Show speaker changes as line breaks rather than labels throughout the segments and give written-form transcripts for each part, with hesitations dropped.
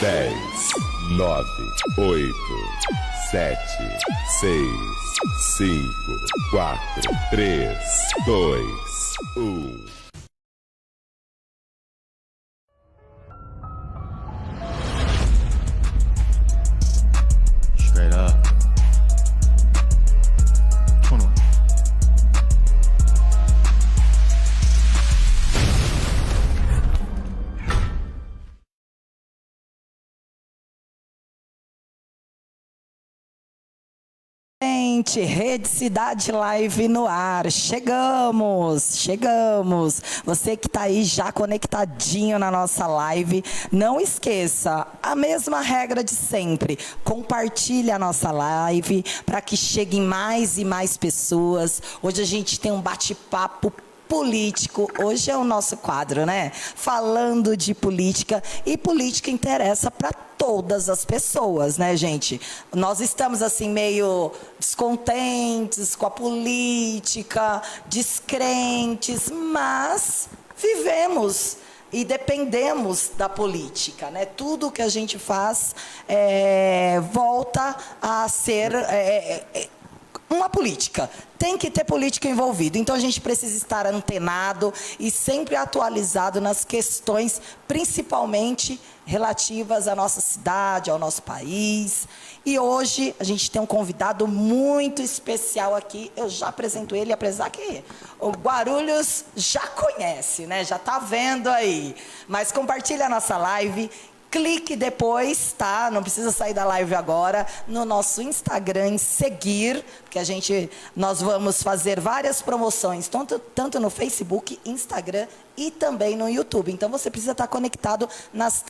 10, 9, 8, 7, 6, 5, 4, 3, 2, 1.
Straight up. 21.
Gente, Rede Cidade Live no ar, chegamos. Você que está aí já conectadinho na nossa live, não esqueça, a mesma regra de sempre, compartilhe a nossa live para que cheguem mais e mais pessoas. Hoje a gente tem um bate-papo político, hoje é o nosso quadro, né? Falando de política, e política interessa para todas as pessoas, né, gente? Nós estamos assim meio descontentes com a política, descrentes, mas vivemos e dependemos da política, né? Tudo que a gente faz volta a ser uma política. Tem que ter política envolvida. Então, a gente precisa estar antenado e sempre atualizado nas questões, principalmente relativas à nossa cidade, ao nosso país. E hoje, a gente tem um convidado muito especial aqui. Eu já apresento ele, apesar que o Guarulhos já conhece, né? Já está vendo aí. Mas compartilha a nossa live. Clique depois, tá? Não precisa sair da live agora, no nosso Instagram, em seguir, porque nós vamos fazer várias promoções, tanto no Facebook, Instagram e também no YouTube. Então, você precisa estar conectado nas...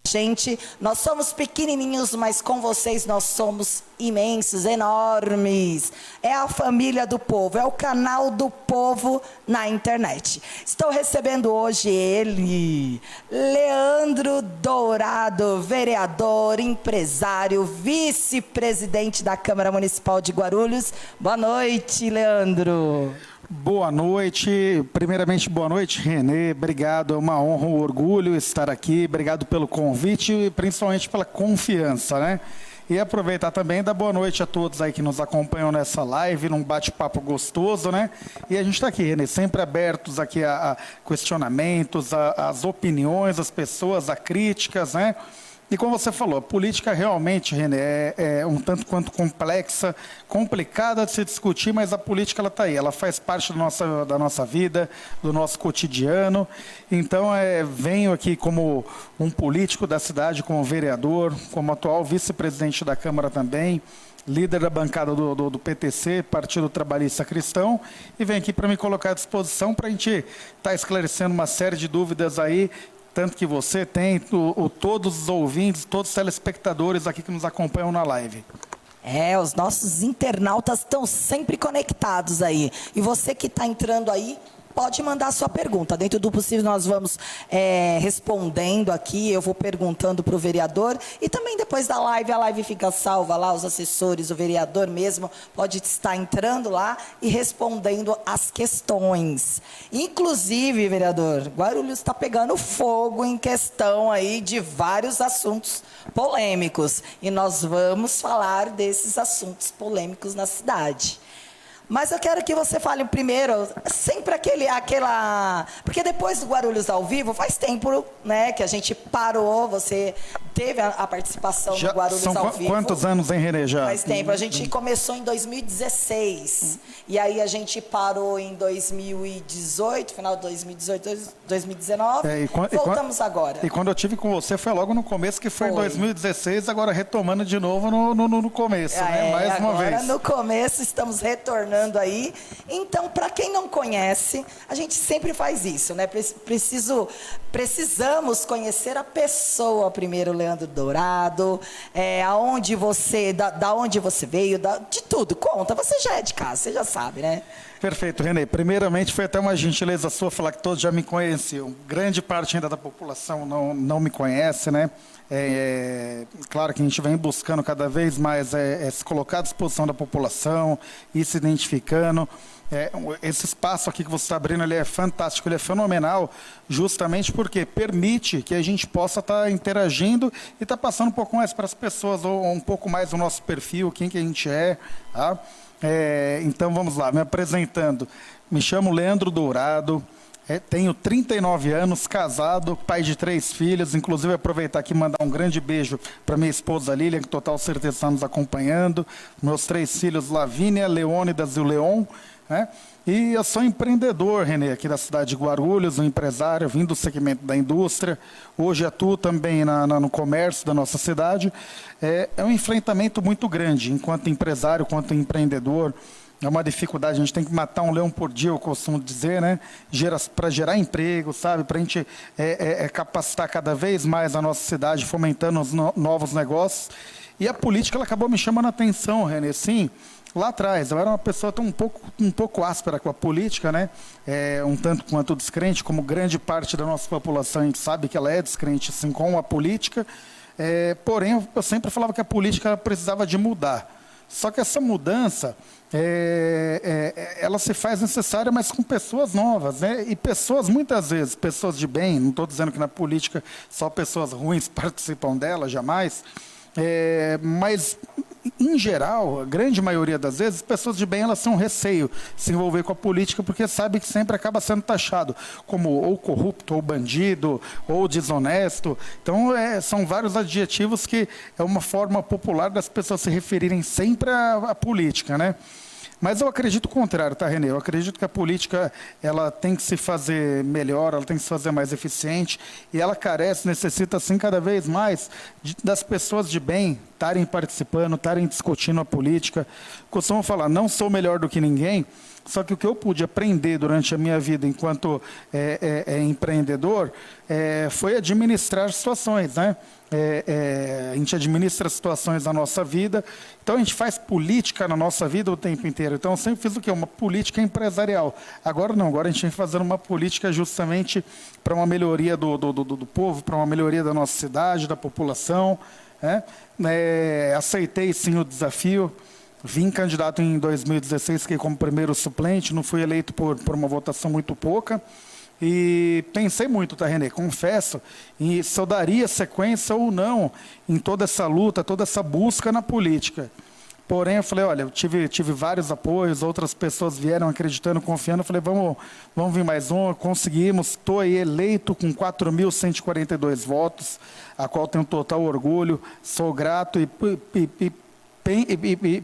Gente, nós somos pequenininhos, mas com vocês nós somos imensos, enormes. É a família do povo, é o canal do povo na internet. Estou recebendo hoje ele, Leandro Dourado, vereador, empresário, vice-presidente da Câmara Municipal de Guarulhos. Boa noite, Leandro.
Boa noite, primeiramente boa noite, Renê, obrigado, é uma honra, um orgulho estar aqui, obrigado pelo convite e principalmente pela confiança, né? E aproveitar também e dar boa noite a todos aí que nos acompanham nessa live, num bate-papo gostoso, né? E a gente está aqui, Renê, sempre abertos aqui a questionamentos, as opiniões das pessoas, a críticas, né? E como você falou, a política realmente, Renê, é um tanto quanto complexa, complicada de se discutir, mas a política ela está aí, ela faz parte da nossa vida, do nosso cotidiano. Então, venho aqui como um político da cidade, como vereador, como atual vice-presidente da Câmara também, líder da bancada do PTC, Partido Trabalhista Cristão, e venho aqui para me colocar à disposição para a gente estar esclarecendo uma série de dúvidas aí, tanto que você tem, todos os ouvintes, todos os telespectadores aqui que nos acompanham na live.
Os nossos internautas estão sempre conectados aí. E você que está entrando aí, pode mandar a sua pergunta. Dentro do possível, nós vamos respondendo aqui. Eu vou perguntando para o vereador. E também depois da live, a live fica salva lá, os assessores, o vereador mesmo, pode estar entrando lá e respondendo as questões. Inclusive, vereador, Guarulhos está pegando fogo em questão aí de vários assuntos polêmicos. E nós vamos falar desses assuntos polêmicos na cidade. Mas eu quero que você fale primeiro, sempre aquela... Porque depois do Guarulhos ao Vivo, faz tempo, né, que a gente parou, você teve a participação do Guarulhos ao Vivo.
Quantos anos, hein, Renê, já?
Faz tempo, a gente começou em 2016, e aí a gente parou em 2018, final de 2018, 2019, voltamos agora.
E quando eu tive com você, foi logo no começo, que foi em 2016, agora retomando de novo no começo, né, mais uma vez.
Agora no começo, estamos retornando aí. Então, para quem não conhece, a gente sempre faz isso, né? Precisamos conhecer a pessoa primeiro, Leandro Dourado, aonde você, da onde você veio, de tudo. Conta, você já é de casa, você já sabe, né?
Perfeito, Renê. Primeiramente, foi até uma gentileza sua falar que todos já me conheciam. Grande parte ainda da população não me conhece, né? Claro que a gente vem buscando cada vez mais se colocar à disposição da população, ir se identificando. Esse espaço aqui que você está abrindo, ele é fantástico, ele é fenomenal, justamente porque permite que a gente possa estar interagindo e estar passando um pouco mais para as pessoas, ou um pouco mais o nosso perfil, quem que a gente é, tá? Então, vamos lá, me apresentando. Me chamo Leandro Dourado, tenho 39 anos, casado, pai de 3 filhos. Inclusive, aproveitar aqui e mandar um grande beijo para minha esposa Lília, que total certeza está nos acompanhando. Meus 3 filhos, Lavínia, Leônidas e o Leon. Né? E eu sou empreendedor, Renê, aqui da cidade de Guarulhos, um empresário, vim do segmento da indústria. Hoje atuo também no comércio da nossa cidade. É um enfrentamento muito grande, enquanto empresário, enquanto empreendedor. É uma dificuldade, a gente tem que matar um leão por dia, eu costumo dizer, né? Para gerar emprego, sabe? Para a gente capacitar cada vez mais a nossa cidade, fomentando os novos negócios. E a política, ela acabou me chamando a atenção, Renê, sim. Lá atrás, eu era uma pessoa um pouco áspera com a política, né? Um tanto quanto descrente, como grande parte da nossa população, a gente sabe que ela é descrente, assim, com a política. Porém, eu sempre falava que a política precisava de mudar. Só que essa mudança, ela se faz necessária, mas com pessoas novas, né? E pessoas, muitas vezes, pessoas de bem, não estou dizendo que na política só pessoas ruins participam dela, jamais, mas, em geral, a grande maioria das vezes, pessoas de bem, elas têm um receio de se envolver com a política, porque sabe que sempre acaba sendo taxado como ou corrupto, ou bandido, ou desonesto. Então, são vários adjetivos que é uma forma popular das pessoas se referirem sempre à política, né? Mas eu acredito o contrário, tá, Renê? Eu acredito que a política, ela tem que se fazer melhor, ela tem que se fazer mais eficiente, e ela necessita, assim, cada vez mais das pessoas de bem estarem participando, estarem discutindo a política. Costumo falar, não sou melhor do que ninguém, só que o que eu pude aprender durante a minha vida enquanto empreendedor foi administrar situações, né? A gente administra situações na nossa vida, então a gente faz política na nossa vida o tempo inteiro. Então eu sempre fiz o quê? Uma política empresarial. Agora não, agora a gente vem fazendo uma política justamente para uma melhoria do povo, para uma melhoria da nossa cidade, da população. Aceitei sim o desafio. Vim candidato em 2016, fiquei como primeiro suplente, não fui eleito por uma votação muito pouca. E pensei muito, tá, Renê? Confesso, se eu daria sequência ou não em toda essa luta, toda essa busca na política. Porém, eu falei, olha, eu tive vários apoios, outras pessoas vieram acreditando, confiando. Eu falei, vamos vir mais um. Conseguimos, estou aí eleito com 4.142 votos, a qual tenho total orgulho. Sou grato e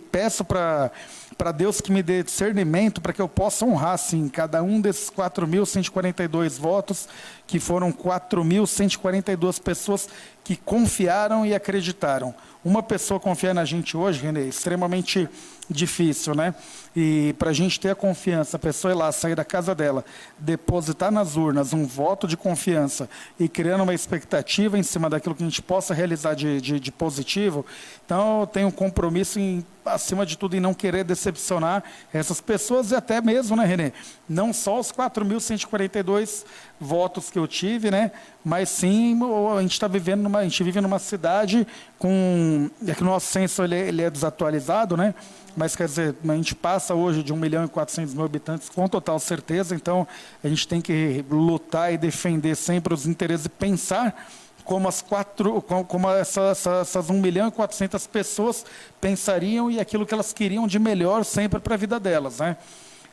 peço para Deus que me dê discernimento para que eu possa honrar, sim, cada um desses 4.142 votos, que foram 4.142 pessoas que confiaram e acreditaram. Uma pessoa confiar na gente hoje, Renê, é extremamente difícil, né? E para a gente ter a confiança, a pessoa ir lá, sair da casa dela, depositar nas urnas um voto de confiança e criando uma expectativa em cima daquilo que a gente possa realizar de positivo, então eu tenho um compromisso acima de tudo em não querer decepcionar essas pessoas e até mesmo, né, Renê? Não só os 4.142 votos que eu tive, né? Mas sim, a gente vive numa cidade que o nosso censo ele é desatualizado, né? Mas, quer dizer, a gente passa hoje de 1.400.000 habitantes com total certeza, então a gente tem que lutar e defender sempre os interesses e pensar como essas 1.400.000 pessoas pensariam e aquilo que elas queriam de melhor sempre para a vida delas, né?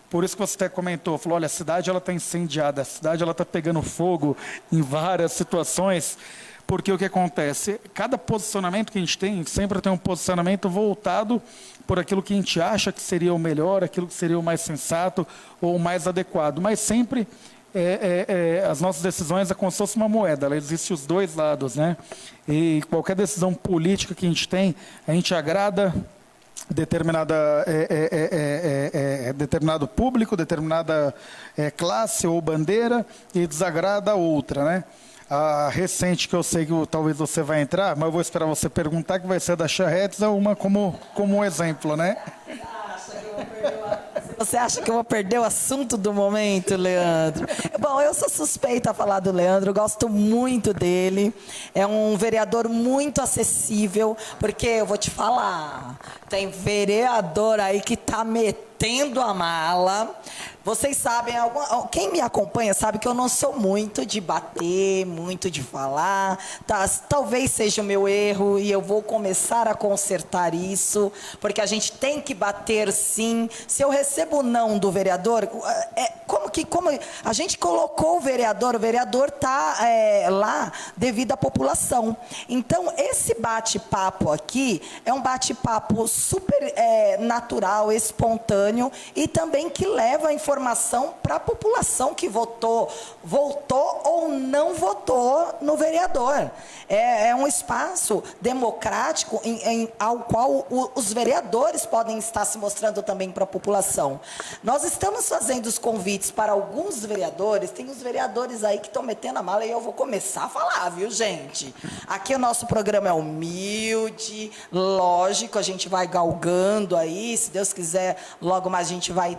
Por isso que você até comentou, falou, olha, a cidade está incendiada, a cidade está pegando fogo em várias situações, porque o que acontece? Cada posicionamento que a gente sempre tem um posicionamento voltado por aquilo que a gente acha que seria o melhor, aquilo que seria o mais sensato ou o mais adequado, mas sempre as nossas decisões é como se fosse uma moeda, ela existe os dois lados, né? E qualquer decisão política que a gente agrada determinado público, determinada classe ou bandeira e desagrada a outra, né? A recente que eu sei que talvez você vai entrar, mas eu vou esperar você perguntar, que vai ser da Charretes, uma como um exemplo, né?
Você acha que eu vou perder Você acha que eu vou perder o assunto do momento, Leandro? Bom, eu sou suspeita a falar do Leandro, gosto muito dele. É um vereador muito acessível, porque eu vou te falar, tem vereador aí que tá metendo a mala. Vocês sabem, quem me acompanha sabe que eu não sou muito de bater, muito de falar. Talvez seja o meu erro e eu vou começar a consertar isso, porque a gente tem que bater sim. Se eu recebo não do vereador, como a gente colocou o vereador está lá devido à população. Então, esse bate-papo aqui é um bate-papo super natural, espontâneo e também que leva a informação para a população que votou ou não votou no vereador. É um espaço democrático ao qual os vereadores podem estar se mostrando também para a população. Nós estamos fazendo os convites para alguns vereadores, tem os vereadores aí que estão metendo a mala e eu vou começar a falar, viu, gente? Aqui o nosso programa é humilde, lógico, a gente vai galgando aí, se Deus quiser, logo mais a gente vai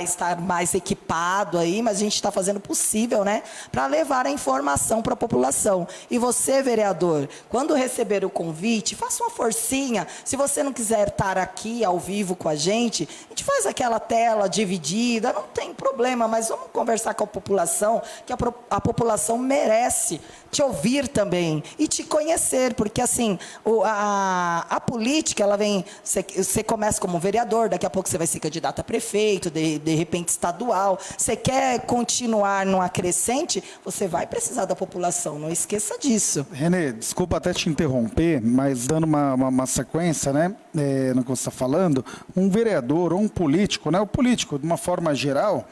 estar mais equipado aí, mas a gente está fazendo o possível, né, para levar a informação para a população. E você, vereador, quando receber o convite, faça uma forcinha. Se você não quiser estar aqui ao vivo com a gente faz aquela tela dividida, não tem problema, mas vamos conversar com a população, que a população merece te ouvir também e te conhecer, porque assim, a política, ela vem, você começa como vereador, daqui a pouco você vai ser candidato a prefeito, de repente estadual, você quer continuar numa crescente, você vai precisar da população, não esqueça disso.
Renê, desculpa até te interromper, mas dando uma sequência, né, no que você está falando, um vereador ou um político, né, o político, de uma forma geral,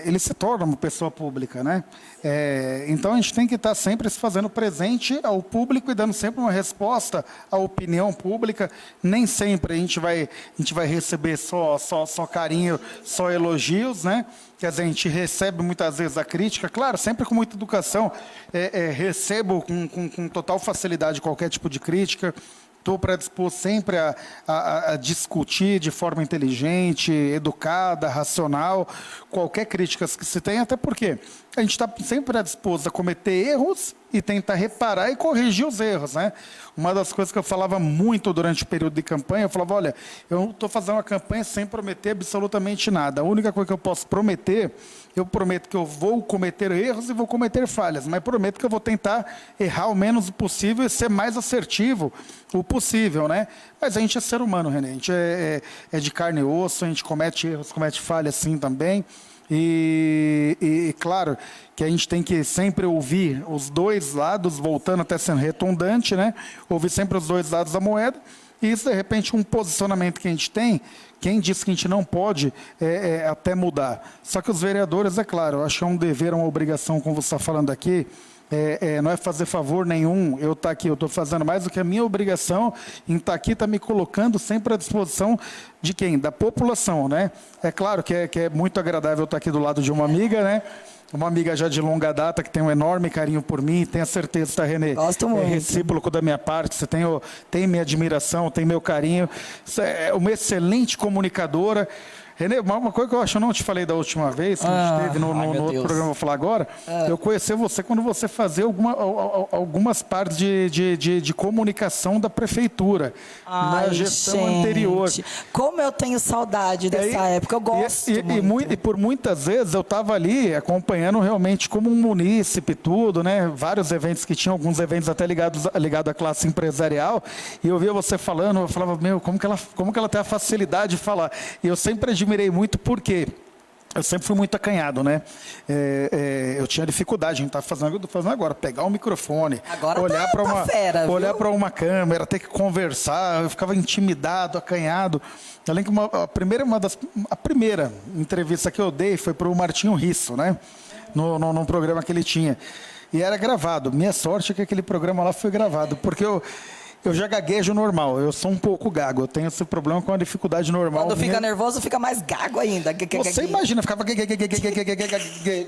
ele se torna uma pessoa pública, né? Então a gente tem que estar sempre se fazendo presente ao público e dando sempre uma resposta à opinião pública. Nem sempre a gente vai receber só carinho, só elogios, né? Quer dizer, a gente recebe muitas vezes a crítica, claro, sempre com muita educação, recebo com total facilidade qualquer tipo de crítica. Estou predisposto sempre a discutir de forma inteligente, educada, racional, qualquer crítica que se tenha, até porque a gente está sempre predisposto a cometer erros e tentar reparar e corrigir os erros, né? Uma das coisas que eu falava muito durante o período de campanha, eu falava, olha, eu estou fazendo uma campanha sem prometer absolutamente nada. A única coisa que eu posso prometer, eu prometo que eu vou cometer erros e vou cometer falhas, mas prometo que eu vou tentar errar o menos possível e ser mais assertivo o possível, né? Mas a gente é ser humano, Renê, a gente é de carne e osso, a gente comete erros, comete falhas sim também. E claro que a gente tem que sempre ouvir os dois lados, voltando até sendo redundante, né? Ouvir sempre os dois lados da moeda. E isso, de repente, um posicionamento que a gente tem, quem disse que a gente não pode até mudar. Só que os vereadores, é claro, eu acho que é um dever, uma obrigação, como você está falando aqui, não é fazer favor nenhum eu estar aqui, eu estou fazendo mais do que a minha obrigação em estar aqui, estar me colocando sempre à disposição de quem? Da população, né? É claro que é muito agradável estar aqui do lado de uma amiga, né? Uma amiga já de longa data, que tem um enorme carinho por mim, tenha certeza, tá, Renê?
Gosto muito.
É recíproco da minha parte, você tem minha admiração, tem meu carinho, você é uma excelente comunicadora. Renê, uma coisa que eu acho, eu não te falei da última vez, que a gente teve no outro programa, eu vou falar agora, eu conheci você quando você fazia algumas partes de comunicação da prefeitura, na gestão anterior.
Como eu tenho saudade dessa época, eu gosto muito.
E por muitas vezes eu estava ali acompanhando realmente como um munícipe, tudo, né? Vários eventos que tinham, alguns eventos até ligados à classe empresarial, e eu via você falando, eu falava, meu, como que ela tem a facilidade de falar? E eu sempre admirei muito, porque eu sempre fui muito acanhado, né? Eu tinha dificuldade em estar fazendo o que eu estou fazendo agora, pegar o microfone,
agora
olhar para uma câmera, ter que conversar, eu ficava intimidado, acanhado. Além que a primeira entrevista que eu dei foi para o Martinho Risso, né? Num programa que ele tinha. E era gravado. Minha sorte é que aquele programa lá foi gravado, porque Eu já gaguejo normal, eu sou um pouco gago, eu tenho esse problema com a dificuldade normal.
Quando fica nervoso, fica mais gago ainda.
Você imagina, ficava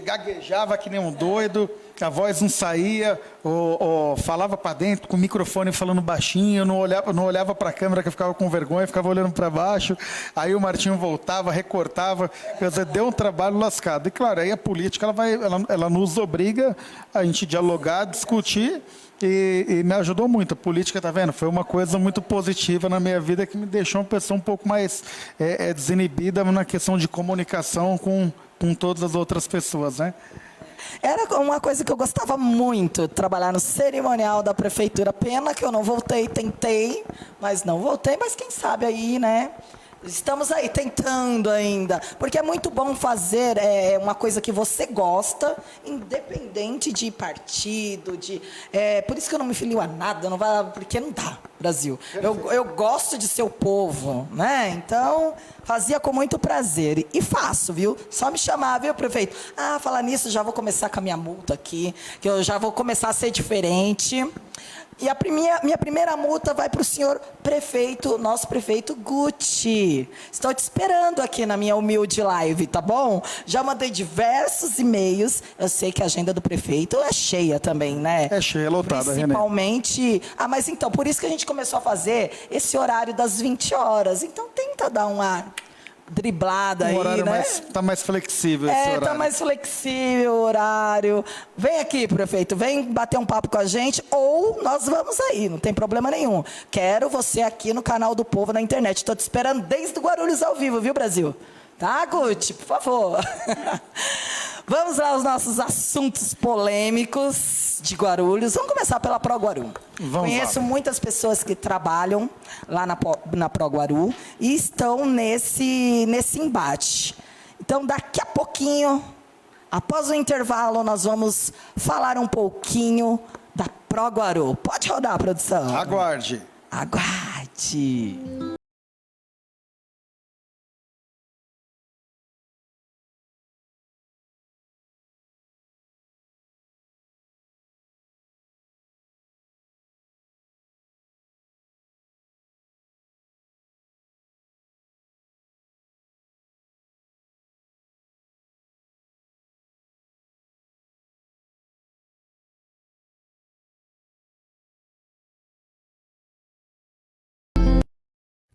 gaguejava que nem um doido, a voz não saía, ou falava para dentro com o microfone falando baixinho, não olhava para a câmera, que eu ficava com vergonha, ficava olhando para baixo, aí o Martinho voltava, recortava, quer dizer, deu um trabalho lascado. E claro, aí a política ela nos obriga a gente dialogar, discutir, e me ajudou muito. A política, tá vendo? Foi uma coisa muito positiva na minha vida que me deixou uma pessoa um pouco mais desinibida na questão de comunicação com todas as outras pessoas, né?
Era uma coisa que eu gostava muito, trabalhar no cerimonial da prefeitura. Pena que eu não voltei, tentei, mas não voltei. Mas quem sabe aí, né? Estamos aí tentando ainda, porque é muito bom fazer uma coisa que você gosta, independente de partido, por isso que eu não me filio a nada, porque não dá, Brasil. Eu gosto de ser o povo, né? Então, fazia com muito prazer. E faço, viu? Só me chamar, viu, prefeito? Ah, falar nisso, já vou começar com a minha multa aqui, que eu já vou começar a ser diferente. E a minha primeira multa vai para o senhor prefeito, nosso prefeito Guti. Estou te esperando aqui na minha humilde live, tá bom? Já mandei diversos e-mails. Eu sei que a agenda do prefeito é cheia também, né?
É cheia, lotada,
principalmente...
René.
Ah, mas então, por isso que a gente começou a fazer esse horário das 20 horas. Então, tenta dar uma driblada aí,
horário
né?
Tá mais flexível esse horário.
Tá mais flexível o horário. Vem aqui, prefeito, vem bater um papo com a gente, ou nós vamos aí, não tem problema nenhum. Quero você aqui no canal do Povo na internet. Estou te esperando desde o Guarulhos ao vivo, viu, Brasil? Tá, Guti? Por favor. Vamos lá aos nossos assuntos polêmicos de Guarulhos. Vamos começar pela ProGuaru. Conheço muitas pessoas que trabalham lá na ProGuaru e estão nesse embate. Então, daqui a pouquinho, após o intervalo, nós vamos falar um pouquinho da ProGuaru. Pode rodar, produção.
Aguarde.
Aguarde.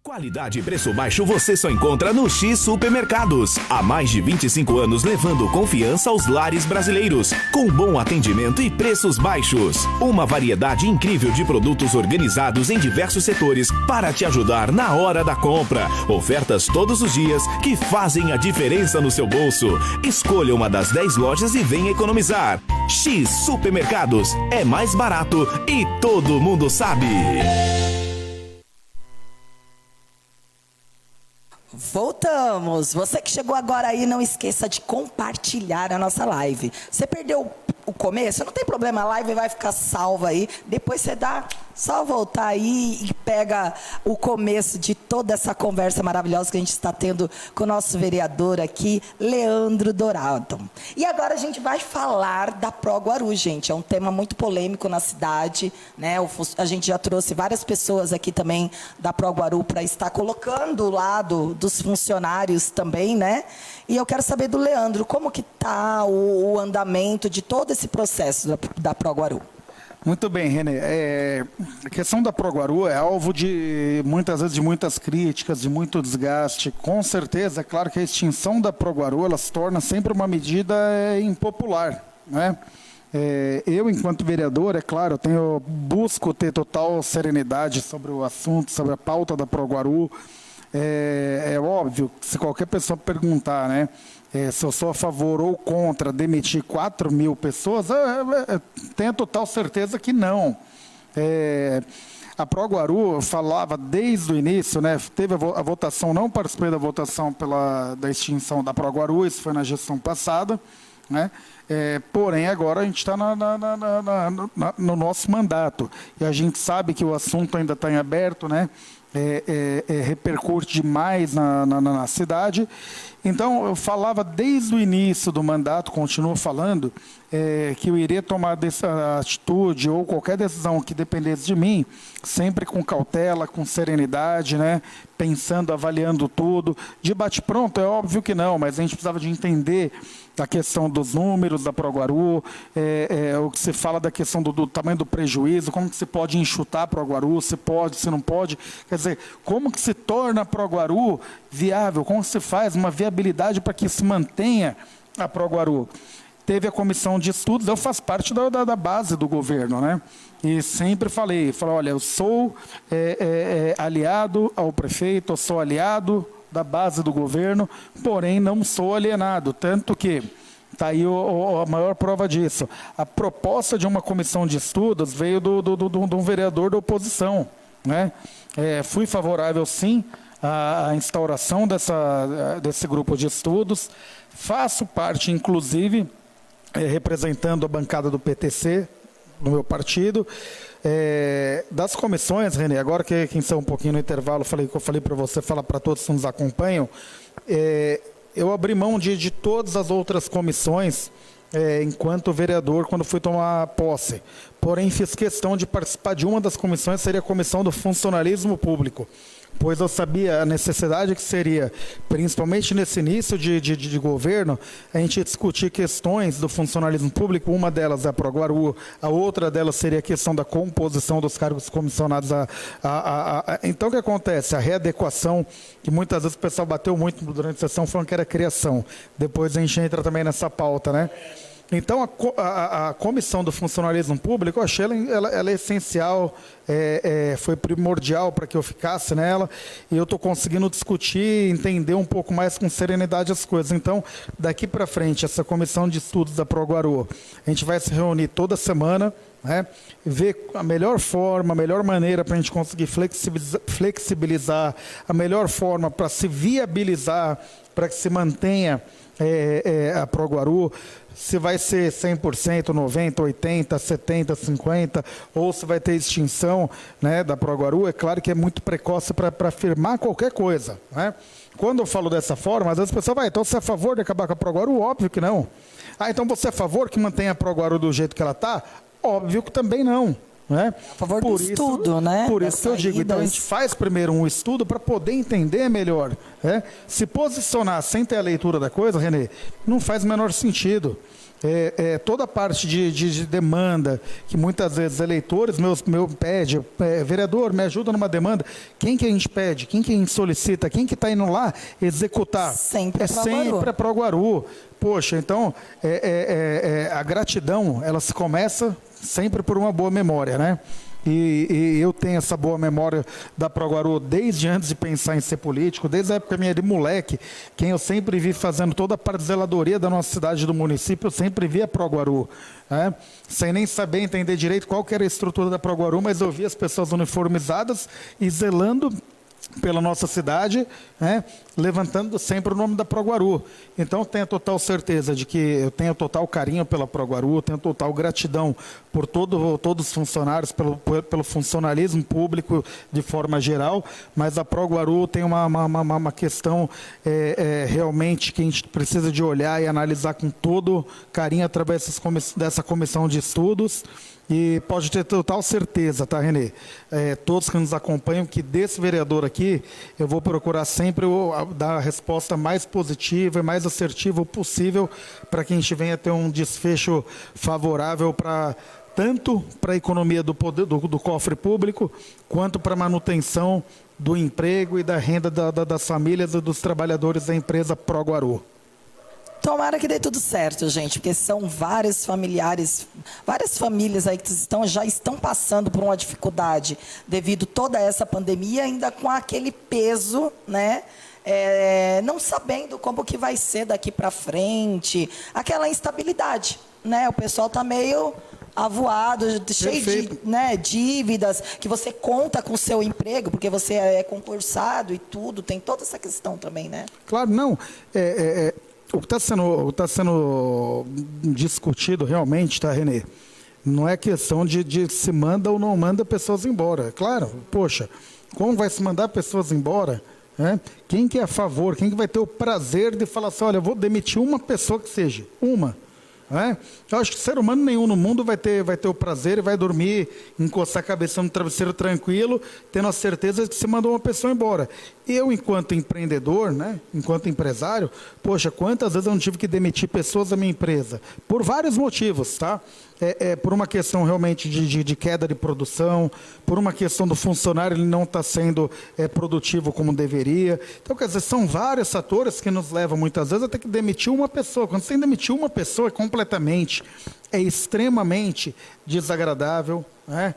Qualidade e preço baixo você só encontra no X Supermercados. Há mais de 25 anos levando confiança aos lares brasileiros, com bom atendimento e preços baixos. Uma variedade incrível de produtos organizados em diversos setores para te ajudar na hora da compra. Ofertas todos os dias que fazem a diferença no seu bolso. Escolha uma das 10 lojas e venha economizar. X Supermercados é mais barato e todo mundo sabe.
Voltamos! Você que chegou agora aí, não esqueça de compartilhar a nossa live. Você perdeu o começo? Não tem problema, a live vai ficar salva aí. Depois você dá só voltar aí e pega o começo de toda essa conversa maravilhosa que a gente está tendo com o nosso vereador aqui, Leandro Dourado. E agora a gente vai falar da ProGuaru, gente. É um tema muito polêmico na cidade, né? A gente já trouxe várias pessoas aqui também da ProGuaru para estar colocando o lado dos funcionários também, né? E eu quero saber do Leandro, como que está o andamento de todo esse processo da ProGuaru?
Muito bem, René. A questão da ProGuaru é alvo de, muitas vezes, de muitas críticas, de muito desgaste. Com certeza, é claro que a extinção da ProGuaru, ela se torna sempre uma medida impopular, né? Eu, enquanto vereador, é claro, busco ter total serenidade sobre o assunto, sobre a pauta da ProGuaru. É óbvio, se qualquer pessoa perguntar, né, se eu sou a favor ou contra demitir 4 mil pessoas, tenho total certeza que não. A ProGuaru falava desde o início, né, teve a votação, não participei da votação da extinção da ProGuaru, isso foi na gestão passada, né? Porém, agora a gente está no nosso mandato e a gente sabe que o assunto ainda está em aberto, né? Repercute demais na cidade. Então, eu falava desde o início do mandato, continuo falando, que eu iria tomar dessa atitude ou qualquer decisão que dependesse de mim, sempre com cautela, com serenidade, né? Pensando, avaliando tudo. De bate-pronto, é óbvio que não, mas a gente precisava de entender a questão dos números da Proguaru, o que se fala da questão do tamanho do prejuízo, como que se pode enxutar a Proguaru, se pode, se não pode. Quer dizer, como que se torna a Proguaru viável, como se faz uma viabilidade para que se mantenha a Proguaru. Teve a comissão de estudos, eu faço parte da base do governo, né? E sempre falei, olha, eu sou aliado ao prefeito, eu sou aliado da base do governo, porém não sou alienado, tanto que está aí a maior prova disso. A proposta de uma comissão de estudos veio de um vereador da oposição, né? Fui favorável, sim, à instauração desse grupo de estudos, faço parte, inclusive, representando a bancada do PTC, do meu partido, das comissões, Renê, agora que quem saiu um pouquinho no intervalo, eu falei para você, falar para todos que nos acompanham, eu abri mão de todas as outras comissões, enquanto vereador, quando fui tomar posse. Porém, fiz questão de participar de uma das comissões, seria a Comissão do Funcionalismo Público, pois eu sabia a necessidade que seria, principalmente nesse início de governo, a gente discutir questões do funcionalismo público. Uma delas é a Proguaru, a outra delas seria a questão da composição dos cargos comissionados. Então, o que acontece? A readequação, que muitas vezes o pessoal bateu muito durante a sessão, falando que era criação. Depois a gente entra também nessa pauta, né? Então, a Comissão do Funcionalismo Público, eu achei ela é essencial, foi primordial para que eu ficasse nela, e eu estou conseguindo discutir, entender um pouco mais com serenidade as coisas. Então, daqui para frente, essa Comissão de Estudos da Proguaru, a gente vai se reunir toda semana, né, ver a melhor forma, a melhor maneira para a gente conseguir flexibilizar, a melhor forma para se viabilizar, para que se mantenha a Proguaru, se vai ser 100%, 90%, 80%, 70%, 50%, ou se vai ter extinção, né, da Proguaru. É claro que é muito precoce para afirmar qualquer coisa, né? Quando eu falo dessa forma, às vezes a pessoa vai, então você é a favor de acabar com a Proguaru? Óbvio que não. Então você é a favor que mantenha a Proguaru do jeito que ela está? Óbvio que também não. Né?
A favor do estudo, né?
Por isso que eu digo, então a gente faz primeiro um estudo para poder entender melhor. Né? Se posicionar sem ter a leitura da coisa, Renê, não faz o menor sentido. Toda a parte de demanda, que muitas vezes eleitores meu pede, vereador, me ajuda numa demanda. Quem que a gente pede? Quem que a gente solicita? Quem que está indo lá executar?
Sempre
a Proguaru. Poxa, então, a gratidão, ela se começa sempre por uma boa memória, né? E eu tenho essa boa memória da Proguaru desde antes de pensar em ser político, desde a época minha de moleque, quem eu sempre vi fazendo toda a parte de zeladoria da nossa cidade, do município, eu sempre vi a Proguaru, né? Sem nem saber entender direito qual que era a estrutura da Proguaru, mas eu vi as pessoas uniformizadas e zelando pela nossa cidade, né, levantando sempre o nome da Proguaru. Então, eu tenho total certeza de que eu tenho total carinho pela Proguaru, tenho total gratidão por todos os funcionários, pelo funcionalismo público de forma geral, mas a Proguaru tem uma questão realmente que a gente precisa de olhar e analisar com todo carinho através dessa comissão de estudos. E pode ter total certeza, tá, Renê? Todos que nos acompanham, que desse vereador aqui, eu vou procurar sempre dar a resposta mais positiva e mais assertiva possível para que a gente venha ter um desfecho favorável tanto para a economia do cofre público, quanto para a manutenção do emprego e da renda das famílias e dos trabalhadores da empresa Proguaru.
Tomara que dê tudo certo, gente, porque são vários familiares, várias famílias aí que já estão passando por uma dificuldade devido a toda essa pandemia, ainda com aquele peso, né? Não sabendo como que vai ser daqui para frente, aquela instabilidade, né? O pessoal está meio avoado, cheio de, né, dívidas, que você conta com o seu emprego, porque você é concursado e tudo, tem toda essa questão também, né?
Claro, não. O que está sendo discutido realmente, tá, Renê? Não é questão de se manda ou não manda pessoas embora. Claro, poxa, como vai se mandar pessoas embora? Né? Quem que é a favor? Quem que vai ter o prazer de falar assim, olha, eu vou demitir uma pessoa que seja? Uma. né? Eu acho que ser humano nenhum no mundo vai ter o prazer e vai dormir, encostar a cabeça no travesseiro tranquilo, tendo a certeza de que você mandou uma pessoa embora. Eu, enquanto empreendedor, né, enquanto empresário, poxa, quantas vezes eu não tive que demitir pessoas da minha empresa? Por vários motivos, tá? Por uma questão realmente de queda de produção, por uma questão do funcionário ele não estar sendo produtivo como deveria. Então, quer dizer, são vários fatores que nos levam muitas vezes a ter que demitir uma pessoa. Quando você demitir uma pessoa é extremamente desagradável, né?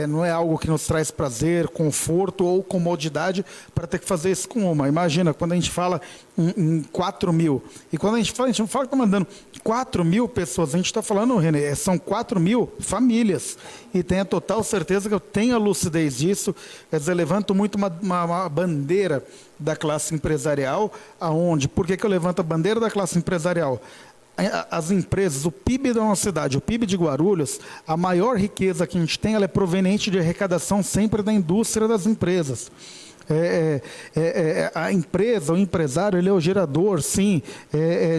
Não é algo que nos traz prazer, conforto ou comodidade para ter que fazer isso com uma. Imagina, quando a gente fala em 4 mil, e quando a gente não fala que está mandando 4 mil pessoas, a gente está falando, Renê, são 4 mil famílias, e tenho a total certeza que eu tenho a lucidez disso. Quer dizer, levanto muito uma bandeira da classe empresarial, aonde, por que eu levanto a bandeira da classe empresarial? As empresas, o PIB da nossa cidade, o PIB de Guarulhos, a maior riqueza que a gente tem, ela é proveniente de arrecadação sempre da indústria das empresas. A empresa, o empresário, ele é o gerador, sim,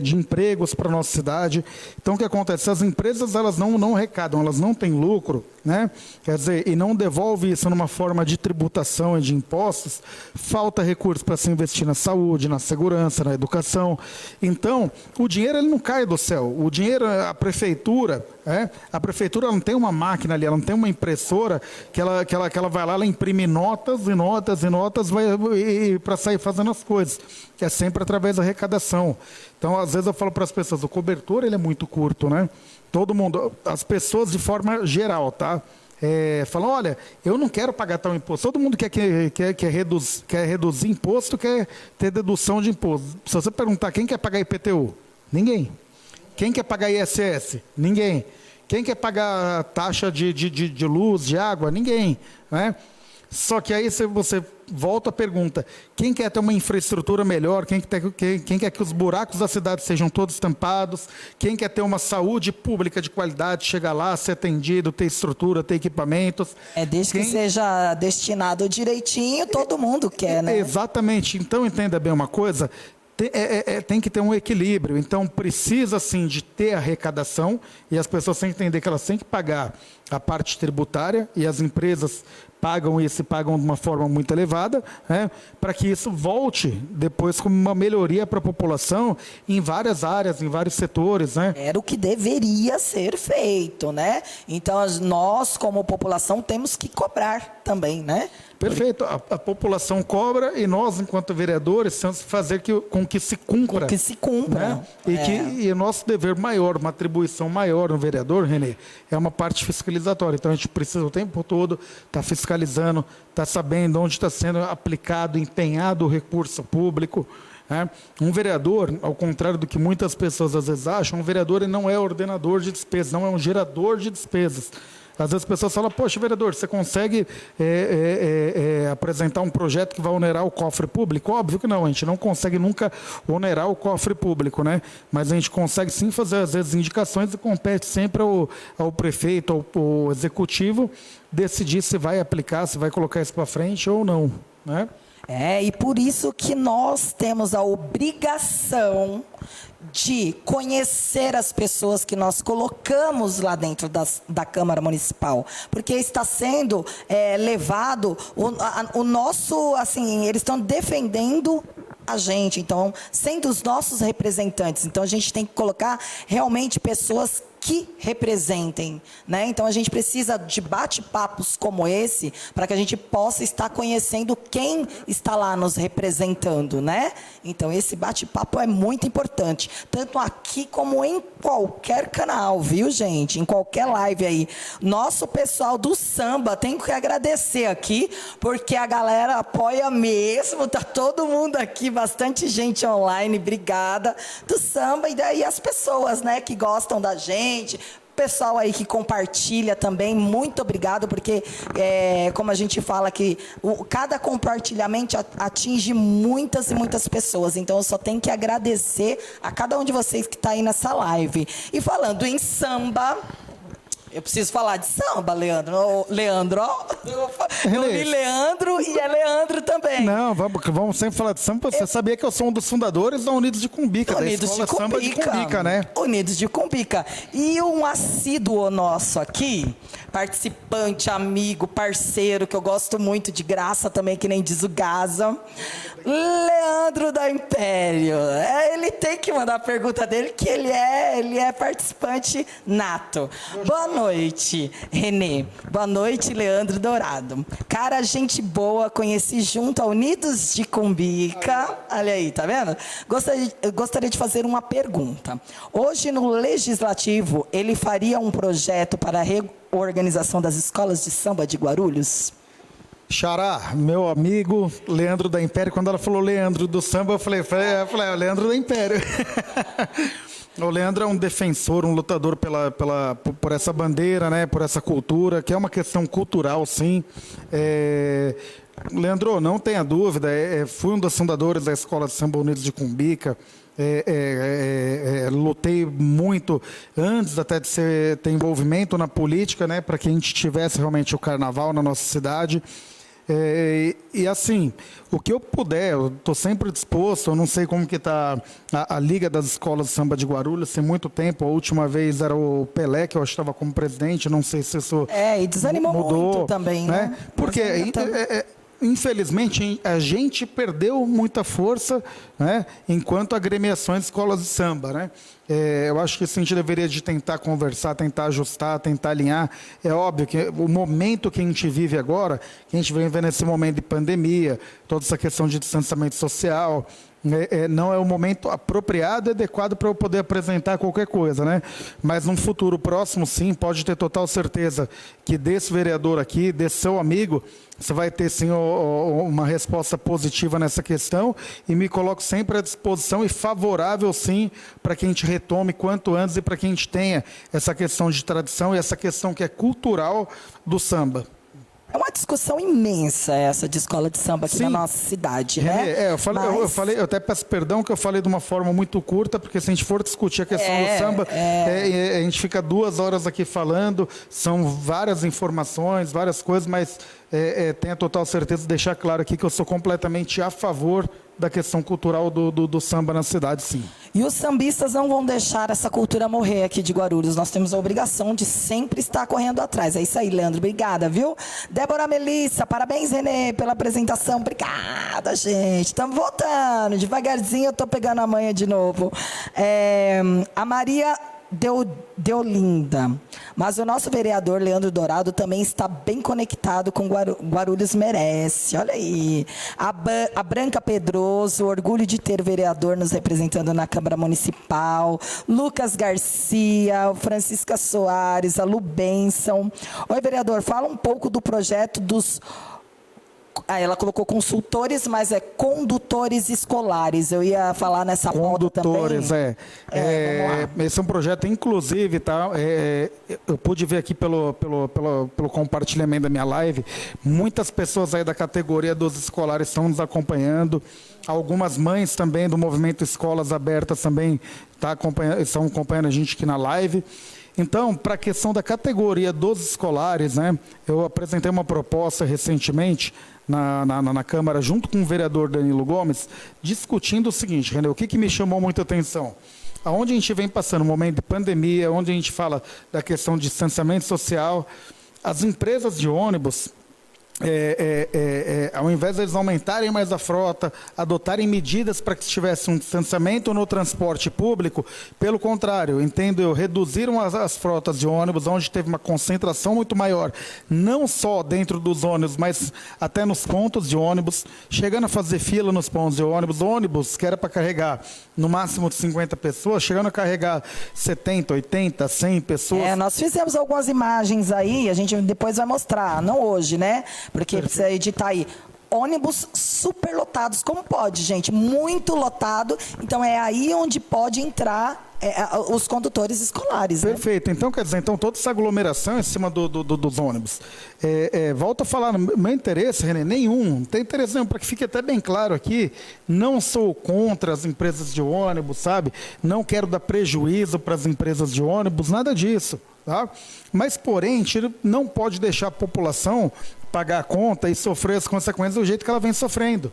de empregos para a nossa cidade. Então, o que acontece? As empresas, elas não arrecadam, elas não têm lucro, né? Quer dizer, e não devolve isso numa forma de tributação e de impostos, falta recursos para se investir na saúde, na segurança, na educação. Então, o dinheiro ele não cai do céu. O dinheiro, a prefeitura não tem uma máquina ali, ela não tem uma impressora que ela vai lá, ela imprime notas e notas e notas para sair fazendo as coisas. Que é sempre através da arrecadação. Então, às vezes eu falo para as pessoas, o cobertor ele é muito curto, né? Todo mundo, as pessoas de forma geral, tá? Falam, olha, eu não quero pagar tal imposto. Todo mundo quer reduzir imposto, quer ter dedução de imposto. Se você perguntar quem quer pagar IPTU? Ninguém. Quem quer pagar ISS? Ninguém. Quem quer pagar taxa de luz, de água? Ninguém, né? Só que aí você volta a pergunta, quem quer ter uma infraestrutura melhor, quem quer que os buracos da cidade sejam todos tampados, quem quer ter uma saúde pública de qualidade, chegar lá, ser atendido, ter estrutura, ter equipamentos.
Desde que seja destinado direitinho, todo mundo quer, né?
Exatamente. Então, entenda bem uma coisa, tem que ter um equilíbrio. Então, precisa, sim, de ter arrecadação, e as pessoas têm que entender que elas têm que pagar a parte tributária, e as empresas pagam isso e pagam de uma forma muito elevada, né, para que isso volte depois como uma melhoria para a população em várias áreas, em vários setores, né?
Era o que deveria ser feito, né? Então, nós, como população, temos que cobrar também, né?
Perfeito. A população cobra e nós, enquanto vereadores, temos que fazer com que se cumpra.
Que se cumpra.
Né? E o nosso dever maior, uma atribuição maior no vereador, Renê, é uma parte fiscalizatória. Então, a gente precisa o tempo todo estar fiscalizando, estar sabendo onde está sendo aplicado, empenhado o recurso público. Né? Um vereador, ao contrário do que muitas pessoas às vezes acham, um vereador ele não é ordenador de despesas, não é um gerador de despesas. Às vezes as pessoas falam, poxa, vereador, você consegue apresentar um projeto que vai onerar o cofre público? Óbvio que não, a gente não consegue nunca onerar o cofre público, né? Mas a gente consegue sim fazer, às vezes, indicações e compete sempre ao prefeito, ao executivo, decidir se vai aplicar, se vai colocar isso para frente ou não, né?
E por isso que nós temos a obrigação de conhecer as pessoas que nós colocamos lá dentro da Câmara Municipal, porque está sendo levado o nosso, assim, eles estão defendendo a gente, então, sendo os nossos representantes. Então, a gente tem que colocar realmente pessoas que representem, né? Então, a gente precisa de bate-papos como esse para que a gente possa estar conhecendo quem está lá nos representando, né? Então, esse bate-papo é muito importante, tanto aqui como em qualquer canal, viu, gente? Em qualquer live aí. Nosso pessoal do samba tem que agradecer aqui, porque a galera apoia mesmo, tá todo mundo aqui, bastante gente online, obrigada, do samba, e daí as pessoas, né, que gostam da gente, pessoal aí que compartilha também, muito obrigado, porque como a gente fala que cada compartilhamento atinge muitas e muitas pessoas, então eu só tenho que agradecer a cada um de vocês que está aí nessa live. E falando em samba, Eu preciso falar de samba, Leandro. Leandro, ó. Eu li Leandro e é Leandro também.
Não, vamos sempre falar de samba. Você sabia que eu sou um dos fundadores da Unidos de Cumbica,
Unidos
da Escola Samba de Cumbica, né?
Unidos de Cumbica. E um assíduo nosso aqui, participante, amigo, parceiro, que eu gosto muito, de graça também, que nem diz o Gaza, Leandro da Império. Ele tem que mandar a pergunta dele, que ele é participante nato. Boa noite, Renê. Boa noite, Leandro Dourado. Cara, gente boa, conheci junto a Unidos de Cumbica. Olha aí, tá vendo? Gostaria de fazer uma pergunta. Hoje, no Legislativo, ele faria um projeto para a reorganização das escolas de samba de Guarulhos?
Xará, meu amigo Leandro da Império. Quando ela falou Leandro do samba, eu falei Leandro da Império. O Leandro é um defensor, um lutador por essa bandeira, né, por essa cultura, que é uma questão cultural, sim. Leandro, não tenha dúvida, fui um dos fundadores da Escola de Samba Unidos de Cumbica. Lutei muito antes até de ter envolvimento na política, né, para que a gente tivesse realmente o carnaval na nossa cidade. E assim, o que eu puder, eu estou sempre disposto. Eu não sei como que está a Liga das Escolas de Samba de Guarulhos, tem muito tempo. A última vez era o Pelé, que eu estava como presidente, não sei se isso
e desanimou
mudou,
muito também, né?
Porque infelizmente, a gente perdeu muita força, né, enquanto agremiações de escolas de samba, né? Eu acho que isso a gente deveria de tentar conversar, tentar ajustar, tentar alinhar. É óbvio que o momento que a gente vive agora, que a gente vem vendo esse momento de pandemia, toda essa questão de distanciamento social, não é o momento apropriado e adequado para eu poder apresentar qualquer coisa, né? Mas num futuro próximo, sim, pode ter total certeza que desse vereador aqui, desse seu amigo, você vai ter, sim, uma resposta positiva nessa questão, e me coloco sempre à disposição e favorável, sim, para que a gente retome quanto antes e para que a gente tenha essa questão de tradição e essa questão que é cultural do samba.
É uma discussão imensa essa de escola de samba aqui na nossa cidade, né?
Eu até peço perdão que eu falei de uma forma muito curta, porque se a gente for discutir a questão do samba, a gente fica 2 horas aqui falando, são várias informações, várias coisas, mas tenho a total certeza de deixar claro aqui que eu sou completamente a favor da questão cultural do samba na cidade, sim.
E os sambistas não vão deixar essa cultura morrer aqui de Guarulhos. Nós temos a obrigação de sempre estar correndo atrás. É isso aí, Leandro. Obrigada, viu? Débora Melissa, parabéns, Renê, pela apresentação. Obrigada, gente. Estamos voltando. Devagarzinho eu estou pegando a manha de novo. A Maria Deolinda. Mas o nosso vereador Leandro Dourado também está bem conectado com Guarulhos merece. Olha aí. A Branca Pedroso, orgulho de ter o vereador nos representando na Câmara Municipal. Lucas Garcia, Francisca Soares, a Lu Benção. Oi, vereador, fala um pouco do projeto dos... ela colocou consultores, mas é condutores escolares. Eu ia falar nessa pauta também.
Condutores, esse é um projeto, inclusive, tá? Eu pude ver aqui pelo compartilhamento da minha live, muitas pessoas aí da categoria dos escolares estão nos acompanhando. Algumas mães também do movimento Escolas Abertas também estão acompanhando a gente aqui na live. Então, para a questão da categoria dos escolares, né, eu apresentei uma proposta recentemente na Câmara, junto com o vereador Danilo Gomes, discutindo o seguinte, René, o que me chamou muita atenção? Aonde a gente vem passando um momento de pandemia, onde a gente fala da questão de distanciamento social, as empresas de ônibus... ao invés de eles aumentarem mais a frota, adotarem medidas para que tivesse um distanciamento no transporte público, pelo contrário, entendo eu, reduziram as frotas de ônibus, onde teve uma concentração muito maior, não só dentro dos ônibus, mas até nos pontos de ônibus, chegando a fazer fila nos pontos de ônibus que era para carregar no máximo de 50 pessoas, chegando a carregar 70, 80, 100 pessoas.
Nós fizemos algumas imagens aí, a gente depois vai mostrar, não hoje, né? Porque precisa editar aí. Ônibus superlotados, como pode, gente? Muito lotado. Então, é aí onde pode entrar os condutores escolares.
Perfeito. Né? Então, quer dizer, toda essa aglomeração em cima dos ônibus. Volto a falar, no meu interesse, René, nenhum. Não tem interesse nenhum, para que fique até bem claro aqui, não sou contra as empresas de ônibus, sabe? Não quero dar prejuízo para as empresas de ônibus, nada disso. Tá? Mas, porém, a gente não pode deixar a população pagar a conta e sofrer as consequências do jeito que ela vem sofrendo.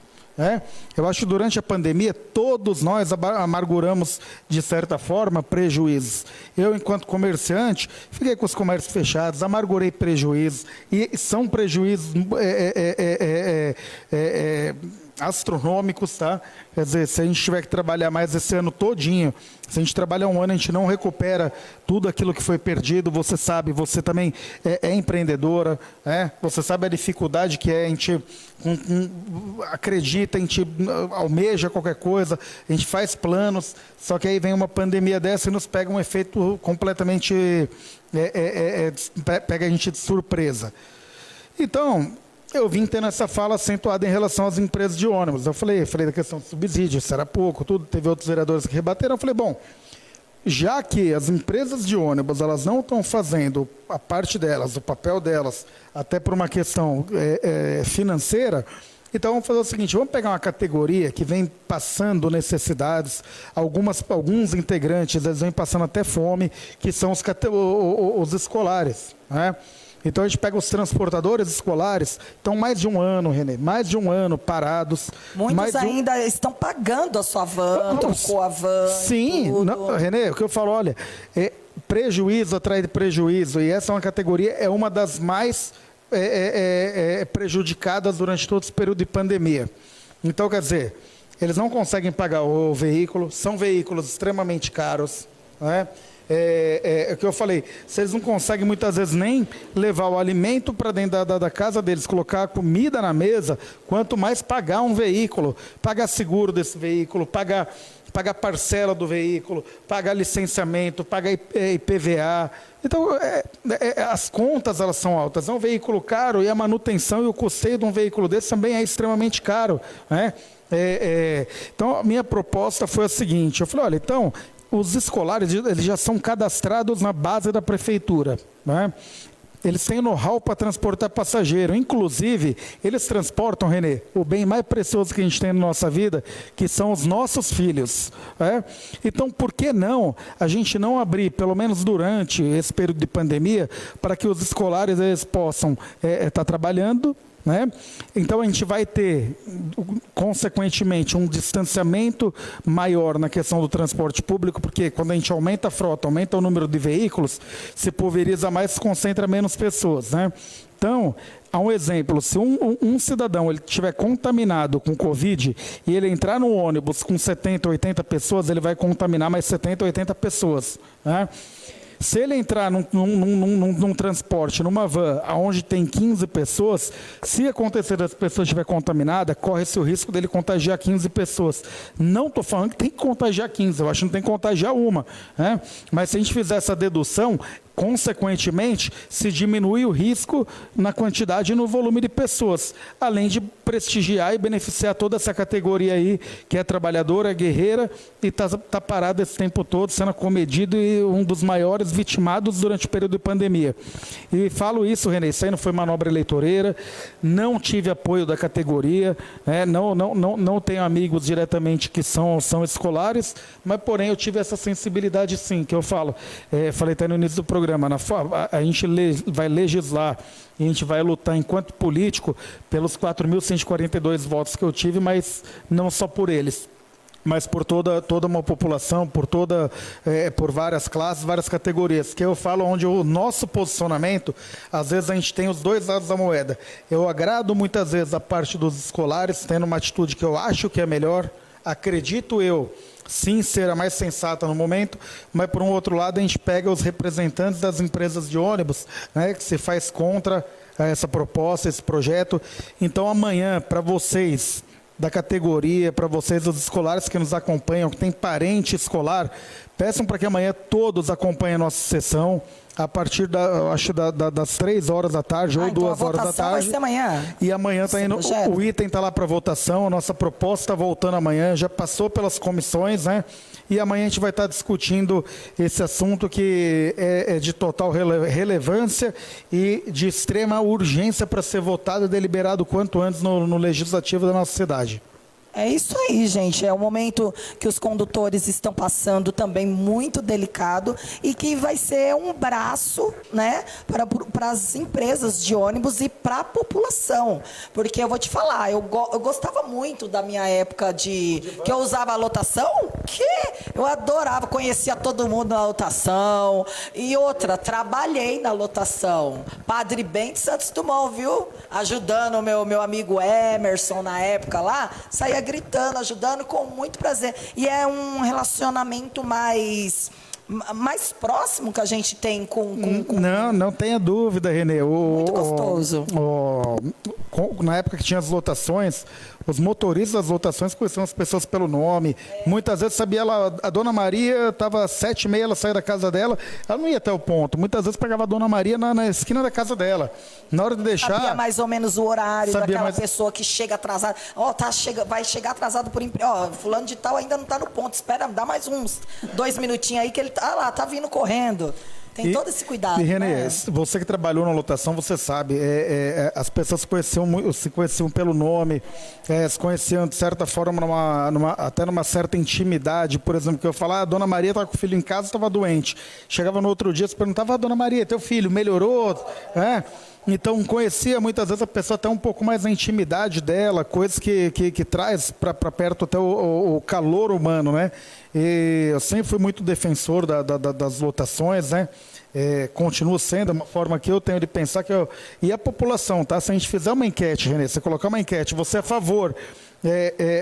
Eu acho que durante a pandemia todos nós amarguramos de certa forma prejuízos. Eu, enquanto comerciante, fiquei com os comércios fechados, amargurei prejuízos, e são prejuízos astronômicos, tá? Quer dizer, se a gente tiver que trabalhar mais esse ano todinho, se a gente trabalhar um ano, a gente não recupera tudo aquilo que foi perdido. Você sabe, você também é empreendedora, você sabe a dificuldade que é, a gente acredita, a gente almeja qualquer coisa, a gente faz planos, só que aí vem uma pandemia dessa e nos pega um efeito completamente, pega a gente de surpresa. Então, eu vim tendo essa fala acentuada em relação às empresas de ônibus. Eu falei da questão de subsídio, isso era pouco, tudo. Teve outros vereadores que rebateram. Eu falei, bom, já que as empresas de ônibus elas não estão fazendo a parte delas, o papel delas, até por uma questão financeira, então vamos fazer o seguinte, vamos pegar uma categoria que vem passando necessidades, alguns integrantes, eles vêm passando até fome, que são os escolares, Então, a gente pega os transportadores escolares, estão mais de um ano, Renê, mais de um ano parados.
Muitos ainda estão pagando a sua van, trocou a van.
Sim, não, Renê, o que eu falo, olha, prejuízo atrás de prejuízo, e essa é uma categoria, é uma das mais prejudicadas durante todo esse período de pandemia. Então, quer dizer, eles não conseguem pagar o veículo, são veículos extremamente caros, o que eu falei, se eles não conseguem muitas vezes nem levar o alimento para dentro da casa deles, colocar a comida na mesa, quanto mais pagar um veículo, pagar seguro desse veículo, pagar parcela do veículo, pagar licenciamento, pagar IPVA. Então, as contas elas são altas. É um veículo caro e a manutenção e o custeio de um veículo desse também é extremamente caro. Então, a minha proposta foi a seguinte, eu falei, olha, então, os escolares eles já são cadastrados na base da prefeitura, Eles têm know-how para transportar passageiro. Inclusive, eles transportam, Renê, o bem mais precioso que a gente tem na nossa vida, que são os nossos filhos. Então, por que não a gente não abrir, pelo menos durante esse período de pandemia, para que os escolares eles possam estar trabalhando, Então, a gente vai ter, consequentemente, um distanciamento maior na questão do transporte público, porque quando a gente aumenta a frota, aumenta o número de veículos, se pulveriza mais, se concentra menos pessoas. Então, há um exemplo, se um cidadão ele estiver contaminado com Covid e ele entrar no ônibus com 70, 80 pessoas, ele vai contaminar mais 70, 80 pessoas. Se ele entrar num transporte, numa van, onde tem 15 pessoas, se acontecer das pessoas estiver contaminada, corre-se o risco dele contagiar 15 pessoas. Não estou falando que tem que contagiar 15, eu acho que não tem que contagiar uma. Mas se a gente fizer essa dedução, consequentemente, se diminui o risco na quantidade e no volume de pessoas, além de prestigiar e beneficiar toda essa categoria aí, que é trabalhadora, guerreira, e está parada esse tempo todo, sendo acomedido e um dos maiores vitimados durante o período de pandemia. E falo isso, Renê, isso aí não foi manobra eleitoreira, não tive apoio da categoria, não tenho amigos diretamente que são escolares, mas, porém, eu tive essa sensibilidade sim, que eu falo, falei até no início do programa, a gente vai legislar e a gente vai lutar enquanto político pelos 4.142 votos que eu tive, mas não só por eles, mas por toda uma população, por várias classes, várias categorias, que eu falo onde o nosso posicionamento, às vezes a gente tem os dois lados da moeda. Eu agrado muitas vezes a parte dos escolares, tendo uma atitude que eu acho que é melhor, acredito eu, sim, ser a mais sensata no momento, mas por um outro lado a gente pega os representantes das empresas de ônibus, que se faz contra essa proposta, esse projeto. Então amanhã, para vocês da categoria, para vocês os escolares que nos acompanham, que tem parente escolar, peçam para que amanhã todos acompanhem a nossa sessão, a partir das 3 horas da tarde ou 2 horas da tarde. Vai ser amanhã. E amanhã está indo, o item está lá para votação, a nossa proposta está voltando amanhã, já passou pelas comissões, E amanhã a gente vai estar discutindo esse assunto que é de total relevância e de extrema urgência para ser votado e deliberado quanto antes no legislativo da nossa cidade.
É isso aí, gente. É um momento que os condutores estão passando também muito delicado e que vai ser um braço, né, para as empresas de ônibus e para a população. Porque eu vou te falar, eu gostava muito da minha época que eu usava a lotação, que eu adorava, conhecia todo mundo na lotação. E outra, trabalhei na lotação. Padre Bento Santos Dumont, viu? Ajudando o meu amigo Emerson na época lá, saía gritando, ajudando com muito prazer. E é um relacionamento mais próximo que a gente tem com...
Não tenha dúvida, Renê.
Muito gostoso.
Na época que tinha as lotações, os motoristas das lotações conheciam as pessoas pelo nome. Muitas vezes sabia a Dona Maria, estava 7h30, ela saía da casa dela, ela não ia até o ponto. Muitas vezes pegava a Dona Maria na esquina da casa dela. Na hora de deixar...
Sabia mais ou menos o horário daquela pessoa que chega atrasada. Vai chegar atrasado por emprego. Fulano de tal ainda não está no ponto. Espera, dá mais uns 2 minutinhos aí que ele tá vindo correndo. Tem todo esse cuidado.
E, Renê,
né?
você que trabalhou na lotação, você sabe, as pessoas se conheciam pelo nome, se conheciam de certa forma, até numa certa intimidade. Por exemplo, que eu falava, a Dona Maria estava com o filho em casa, estava doente. Chegava no outro dia, se perguntava, Dona Maria, teu filho melhorou? Então, conhecia muitas vezes a pessoa até um pouco mais na intimidade dela, coisas que traz para perto até o calor humano, né? E eu sempre fui muito defensor das lotações, né? Continuo sendo, uma forma que eu tenho de pensar que e a população, tá? Se a gente fizer uma enquete, Renê, você colocar uma enquete, você é a favor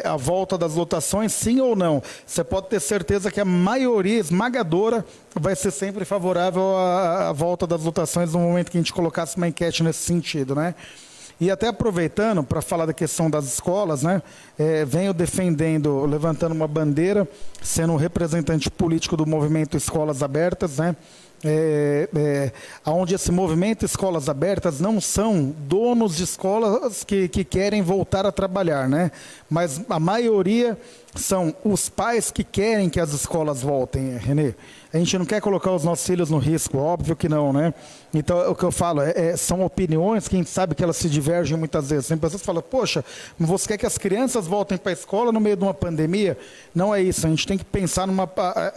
a volta das lotações, sim ou não? Você pode ter certeza que a maioria esmagadora vai ser sempre favorável à volta das lotações no momento que a gente colocasse uma enquete nesse sentido, né? E até aproveitando para falar da questão das escolas, né? Venho defendendo, levantando uma bandeira, sendo um representante político do movimento Escolas Abertas, né? Onde esse movimento Escolas Abertas não são donos de escolas que querem voltar a trabalhar, né? Mas a maioria são os pais que querem que as escolas voltem, Renê. A gente não quer colocar os nossos filhos no risco, óbvio que não, né? Então, o que eu falo, são opiniões que a gente sabe que elas se divergem muitas vezes. Tem pessoas que falam, poxa, você quer que as crianças voltem para a escola no meio de uma pandemia? Não é isso, a gente tem que pensar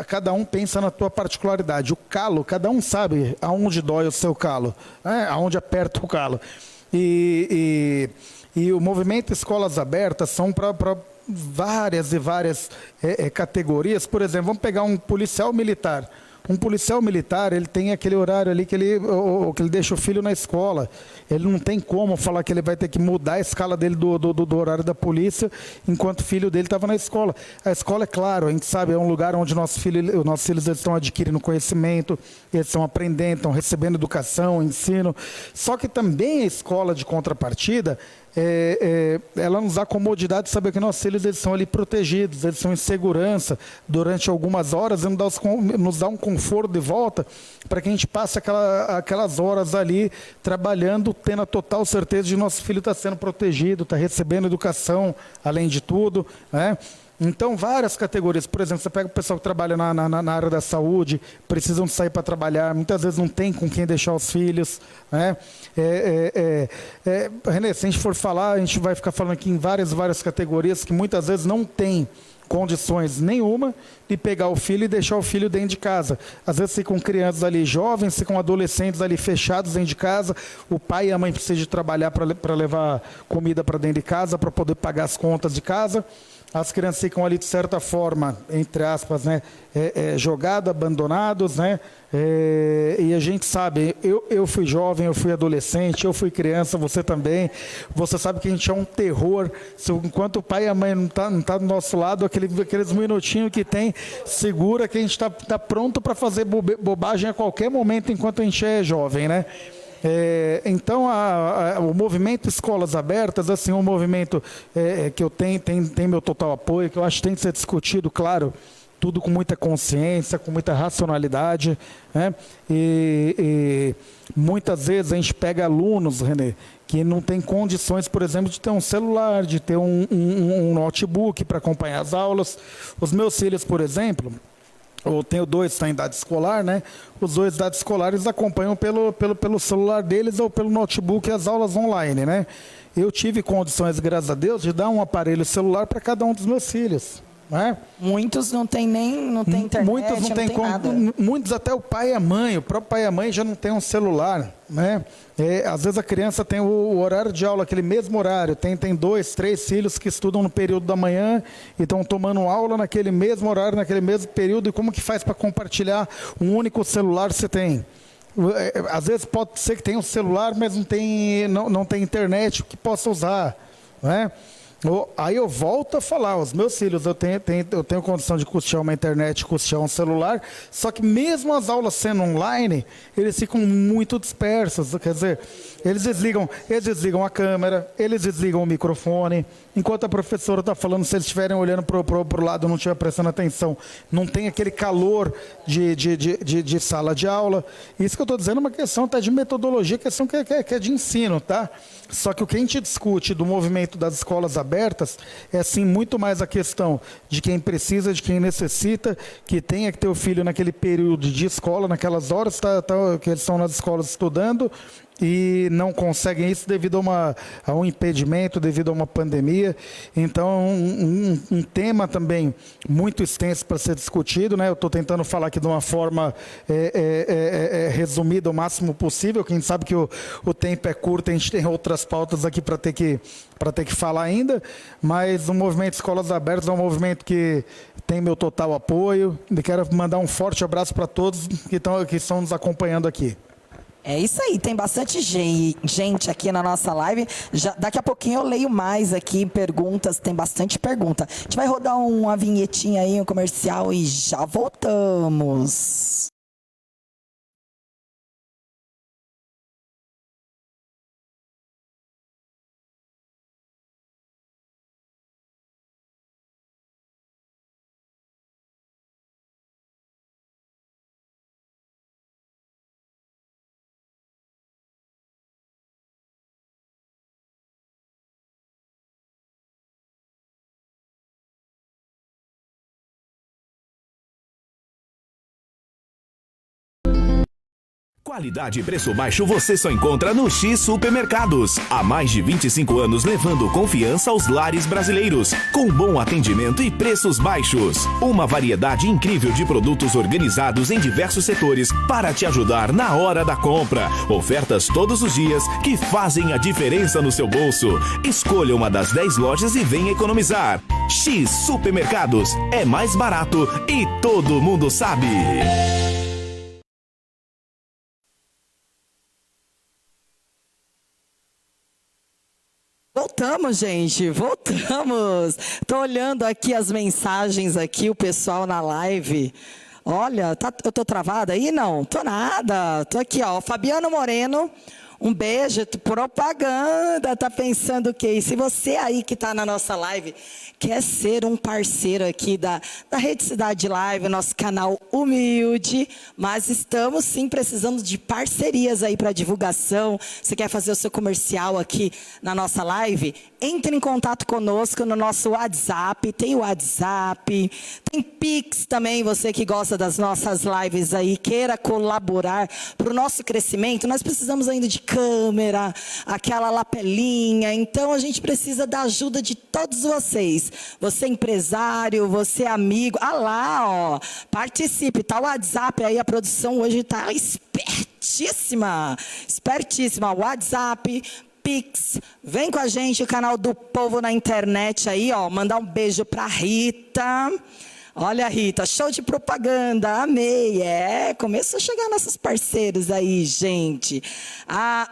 cada um pensa na tua particularidade. O calo, cada um sabe aonde dói o seu calo, aonde aperta o calo. E o movimento Escolas Abertas são para várias e várias categorias. Por exemplo, vamos pegar um policial militar. Um policial militar, ele tem aquele horário ali que ele deixa o filho na escola. Ele não tem como falar que ele vai ter que mudar a escala dele do horário da polícia enquanto o filho dele estava na escola. A escola, é claro, a gente sabe, é um lugar onde nossos filhos eles estão adquirindo conhecimento, eles estão aprendendo, estão recebendo educação, ensino. Só que também a escola, de contrapartida, ela nos dá comodidade de saber que nossos filhos eles são ali protegidos, eles são em segurança durante algumas horas, e nos dá um conforto de volta para que a gente passe aquelas horas ali trabalhando, tendo a total certeza de que nosso filho está sendo protegido, está recebendo educação, além de tudo, né? Então, várias categorias. Por exemplo, você pega o pessoal que trabalha na área da saúde, precisam sair para trabalhar, muitas vezes não tem com quem deixar os filhos, né? Renê, se a gente for falar, a gente vai ficar falando aqui em várias categorias que muitas vezes não tem condições nenhuma de pegar o filho e deixar o filho dentro de casa. Às vezes ficam crianças ali jovens, ficam adolescentes ali fechados dentro de casa, o pai e a mãe precisam de trabalhar para levar comida para dentro de casa, para poder pagar as contas de casa. As crianças ficam ali, de certa forma, entre aspas, né, jogados, abandonados, né? E a gente sabe, eu fui jovem, eu fui adolescente, eu fui criança, você também. Você sabe que a gente é um terror. Enquanto o pai e a mãe não tá do nosso lado, aqueles minutinhos que tem, segura que a gente tá pronto para fazer bobagem a qualquer momento enquanto a gente é jovem, né? Então, o movimento Escolas Abertas, assim, um movimento que eu tem meu total apoio, que eu acho que tem que ser discutido, claro, tudo com muita consciência, com muita racionalidade, né? E muitas vezes a gente pega alunos, Renê, que não tem condições, por exemplo, de ter um celular, de ter um notebook para acompanhar as aulas. Os meus filhos, por exemplo, ou tenho dois que estão em idade escolar, né? Os dois de idade escolar, eles acompanham pelo celular deles ou pelo notebook as aulas online, né? Eu tive condições, graças a Deus, de dar um aparelho celular para cada um dos meus filhos. Né?
Muitos não tem internet,
muitos não tem
nada.
Muitos até o pai e a mãe, o próprio pai e a mãe já não tem um celular, né? Às vezes a criança tem o horário de aula, aquele mesmo horário, tem 2, 3 filhos que estudam no período da manhã e estão tomando aula naquele mesmo horário, naquele mesmo período, e como que faz para compartilhar um único celular você tem? Às vezes pode ser que tenha um celular, mas não tem internet que possa usar, né? Aí eu volto a falar, os meus filhos, eu tenho condição de custear uma internet, custear um celular, só que mesmo as aulas sendo online, eles ficam muito dispersos, quer dizer, eles desligam a câmera, eles desligam o microfone, enquanto a professora está falando, se eles estiverem olhando para o lado, não estiver prestando atenção, não tem aquele calor de sala de aula. Isso que eu estou dizendo é uma questão até de metodologia, questão que é de ensino, tá? Só que o que a gente discute do movimento das escolas abertas é, sim, muito mais a questão de quem precisa, de quem necessita, que tenha que ter o filho naquele período de escola, naquelas horas que eles estão nas escolas estudando, e não conseguem isso devido a um impedimento, devido a uma pandemia. Então, um tema também muito extenso para ser discutido, né? Eu estou tentando falar aqui de uma forma resumida o máximo possível, que a gente sabe que o tempo é curto, a gente tem outras pautas aqui para ter que falar ainda, mas o movimento Escolas Abertas é um movimento que tem meu total apoio, e quero mandar um forte abraço para todos que estão nos acompanhando aqui.
É isso aí, tem bastante gente aqui na nossa live. Daqui a pouquinho eu leio mais aqui perguntas, tem bastante pergunta. A gente vai rodar uma vinhetinha aí, um comercial e já voltamos.
Qualidade e preço baixo você só encontra no X Supermercados. Há mais de 25 anos levando confiança aos lares brasileiros, com bom atendimento e preços baixos. Uma variedade incrível de produtos organizados em diversos setores para te ajudar na hora da compra. Ofertas todos os dias que fazem a diferença no seu bolso. Escolha uma das 10 lojas e venha economizar. X Supermercados é mais barato e todo mundo sabe.
Voltamos, gente, voltamos. Tô olhando aqui as mensagens aqui, o pessoal na live. Olha, eu tô travada aí? Não, tô nada. Tô aqui, ó, Fabiano Moreno. Um beijo, propaganda, tá pensando o quê? E se você aí que tá na nossa live quer ser um parceiro aqui da Rede Cidade Live, nosso canal humilde, mas estamos sim precisando de parcerias aí para divulgação. Você quer fazer o seu comercial aqui na nossa live? Entre em contato conosco no nosso WhatsApp, tem o WhatsApp, tem Pix também, você que gosta das nossas lives aí, queira colaborar para o nosso crescimento, nós precisamos ainda de câmera, aquela lapelinha, então a gente precisa da ajuda de todos vocês. Você empresário, você amigo, lá, ó, participe, tá o WhatsApp aí, a produção hoje tá espertíssima, WhatsApp, Pix, vem com a gente, o canal do Povo na internet aí, ó, mandar um beijo pra Rita. Olha, Rita, show de propaganda, amei. Começou a chegar nossos parceiros aí, gente.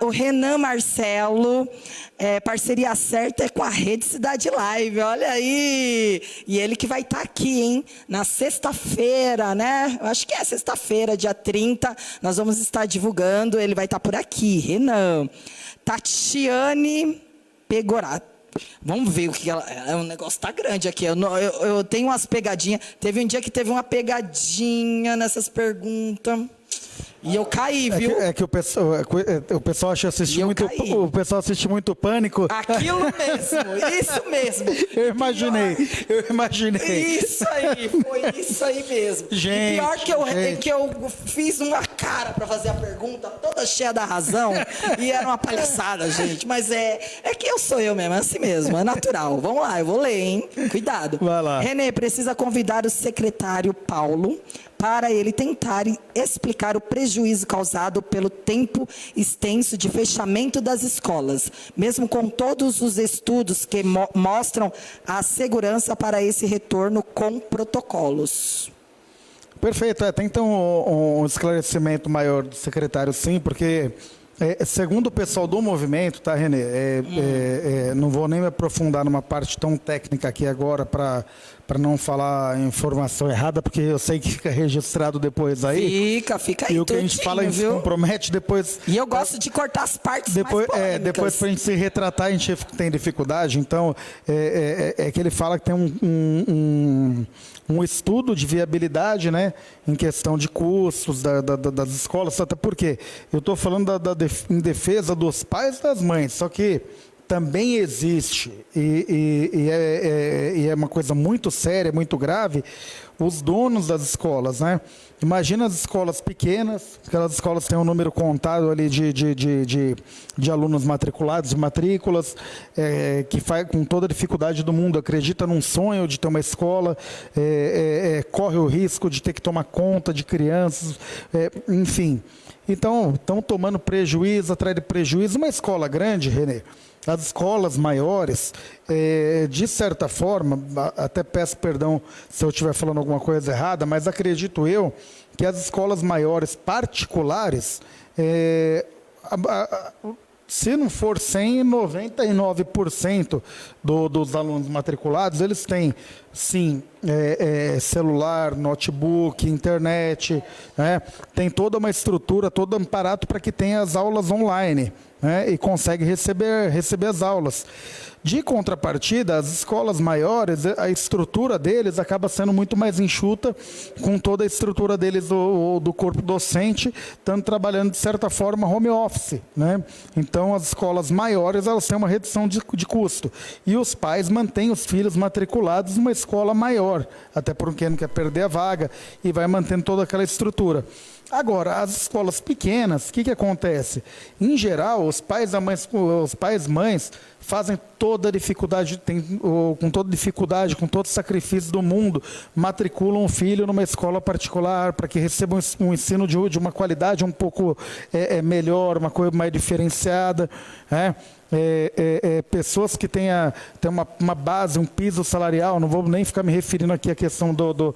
O Renan Marcelo, parceria certa é com a Rede Cidade Live, olha aí. E ele que vai estar aqui, hein, na sexta-feira, né? Eu acho que é sexta-feira, dia 30, nós vamos estar divulgando, ele vai estar por aqui, Renan. Tatiane Pegorato. Vamos ver o que ela... O negócio tá grande aqui. Eu tenho umas pegadinhas. Teve um dia que teve uma pegadinha nessas perguntas. E eu caí, viu?
É que o pessoal acha assistir muito, o pessoal assiste muito Pânico.
Aquilo mesmo, isso mesmo.
Eu imaginei.
Isso aí, foi isso aí mesmo.
Gente,
e pior que eu fiz uma cara pra fazer a pergunta, toda cheia da razão, e era uma palhaçada, gente. Mas é que eu sou eu mesmo, é assim mesmo, é natural. Vamos lá, eu vou ler, hein? Cuidado.
Vai lá.
Renê, precisa convidar o secretário Paulo para ele tentar explicar o prejuízo causado pelo tempo extenso de fechamento das escolas, mesmo com todos os estudos que mostram a segurança para esse retorno com protocolos.
Perfeito, tem que ter um esclarecimento maior do secretário, sim, porque... segundo o pessoal do movimento, tá, Renê? Não vou nem me aprofundar numa parte tão técnica aqui agora para não falar informação errada, porque eu sei que fica registrado depois aí.
Fica aí.
E o que a gente fala, a gente se compromete depois.
E eu gosto de cortar as partes mais polêmicas.
Depois, para a gente se retratar, a gente tem dificuldade. Então, que ele fala que tem um estudo de viabilidade, né, em questão de custos das escolas, até porque eu estou falando em defesa dos pais e das mães, só que também existe, e é uma coisa muito séria, muito grave, os donos das escolas, né? Imagina as escolas pequenas, aquelas escolas têm um número contado ali de alunos matriculados e matrículas, que faz com toda a dificuldade do mundo, acredita num sonho de ter uma escola, corre o risco de ter que tomar conta de crianças, enfim. Então, estão tomando prejuízo atrás de prejuízo. Uma escola grande, Renê, as escolas maiores, de certa forma, até peço perdão se eu estiver falando alguma coisa errada, mas acredito eu que as escolas maiores particulares, se não for 100, 99% dos alunos matriculados, eles têm, sim, celular, notebook, internet, né? Tem toda uma estrutura, todo um aparato para que tenha as aulas online, né? E consegue receber as aulas. De contrapartida, as escolas maiores, a estrutura deles acaba sendo muito mais enxuta, com toda a estrutura deles do corpo docente, estando trabalhando, de certa forma, home office, né? Então, as escolas maiores, elas têm uma redução de custo. E os pais mantêm os filhos matriculados numa escola maior, até porque não quer perder a vaga, e vai mantendo toda aquela estrutura. Agora, as escolas pequenas, o que acontece? Em geral, os pais e mães fazem toda a dificuldade, com todo o sacrifício do mundo, matriculam o filho numa escola particular para que recebam um ensino de uma qualidade um pouco melhor, uma coisa mais diferenciada, né? Pessoas que têm uma base, um piso salarial, não vou nem ficar me referindo aqui à questão do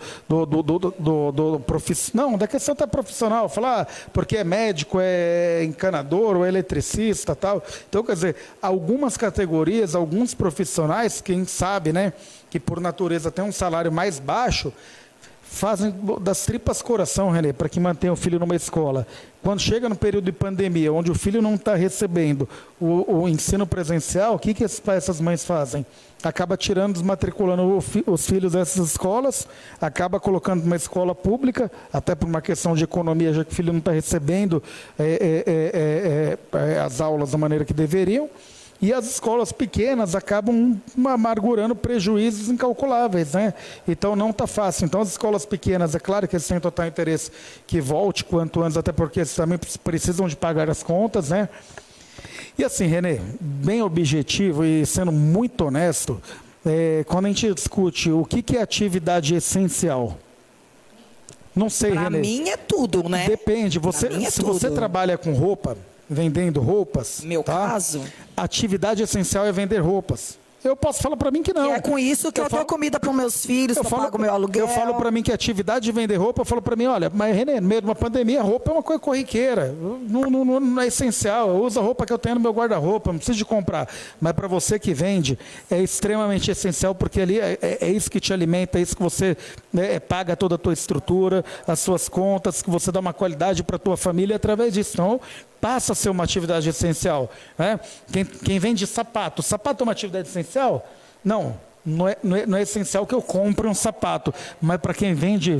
profissional, não, da questão até profissional, falar porque é médico, é encanador ou é eletricista, tal. Então, quer dizer, algumas categorias, alguns profissionais, quem sabe, né, que por natureza tem um salário mais baixo, fazem das tripas coração, Renê, para que mantenha o filho numa escola. Quando chega no período de pandemia, onde o filho não está recebendo o ensino presencial, o que essas mães fazem? Acaba tirando, desmatriculando os filhos dessas escolas, acaba colocando numa escola pública, até por uma questão de economia, já que o filho não está recebendo as aulas da maneira que deveriam. E as escolas pequenas acabam amargurando prejuízos incalculáveis, né? Então não está fácil. Então as escolas pequenas, é claro que eles têm total interesse que volte quanto antes, até porque eles também precisam de pagar as contas, né? E assim, Renê, bem objetivo e sendo muito honesto, quando a gente discute o que é atividade essencial, não sei, Renê.
Para mim é tudo, né?
Depende. Se você trabalha com roupa, vendendo roupas,
meu caso,
atividade essencial é vender roupas. Eu posso falar para mim que não.
E é com isso que eu dou comida para os meus filhos, que eu pago meu aluguel.
Eu falo para mim que a atividade de vender roupa, eu falo para mim, olha, mas Renê, no meio de uma pandemia, roupa é uma coisa corriqueira, não é essencial, eu uso a roupa que eu tenho no meu guarda-roupa, não preciso de comprar. Mas para você que vende, é extremamente essencial, porque ali é isso que te alimenta, é isso que você paga toda a tua estrutura, as suas contas, que você dá uma qualidade para a tua família através disso. Então, passa a ser uma atividade essencial, né? Quem vende sapato é uma atividade essencial? Não não é essencial que eu compre um sapato, mas para quem vende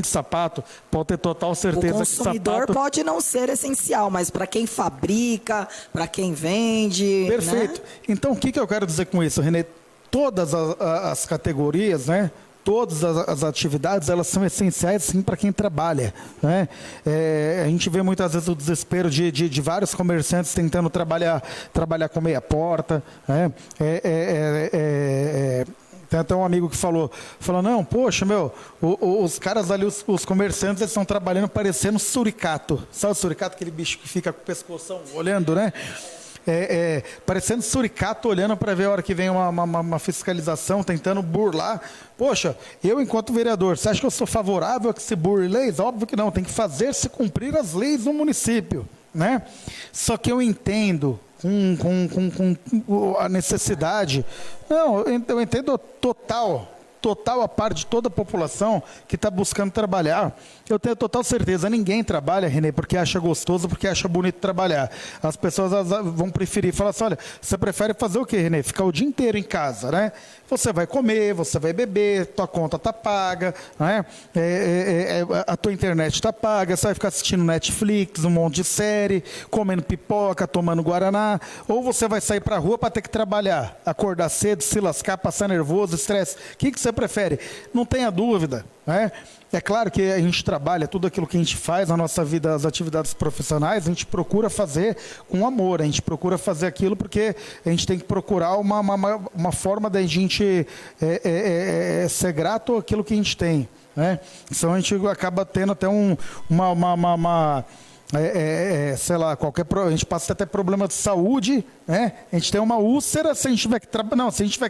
sapato, pode ter total certeza que
consumidor
sapato...
pode não ser essencial, mas para quem fabrica, para quem vende...
Perfeito.
Né?
Então, o que eu quero dizer com isso, Renê? Todas as categorias, né? Todas as atividades, elas são essenciais, sim, para quem trabalha, né? A gente vê muitas vezes o desespero de vários comerciantes tentando trabalhar com meia porta, né? Tem até um amigo que falou, não, poxa, os caras ali, os comerciantes, eles estão trabalhando parecendo suricato. Sabe o suricato, aquele bicho que fica com o pescoção olhando, né? Parecendo suricato, olhando para ver a hora que vem uma fiscalização, tentando burlar. Poxa, eu enquanto vereador, você acha que eu sou favorável a que se burle leis? Óbvio que não, tem que fazer-se cumprir as leis no município, né? Só que eu entendo com a necessidade, não, eu entendo total a parte de toda a população que está buscando trabalhar. Eu tenho total certeza, ninguém trabalha, Renê, porque acha gostoso, porque acha bonito trabalhar. As pessoas vão preferir falar assim, olha, você prefere fazer o quê, Renê? Ficar o dia inteiro em casa, né? Você vai comer, você vai beber, tua conta está paga, né? A tua internet está paga, você vai ficar assistindo Netflix, um monte de série, comendo pipoca, tomando guaraná, ou você vai sair para a rua para ter que trabalhar, acordar cedo, se lascar, passar nervoso, estresse. O que você prefere? Não tenha dúvida, né? É claro que a gente trabalha, tudo aquilo que a gente faz na nossa vida, as atividades profissionais, a gente procura fazer com amor, a gente procura fazer aquilo porque a gente tem que procurar uma forma da gente ser grato àquilo que a gente tem, né? Então a gente acaba tendo até sei lá, a gente passa até problema de saúde, né? A gente tem uma úlcera, se a gente tiver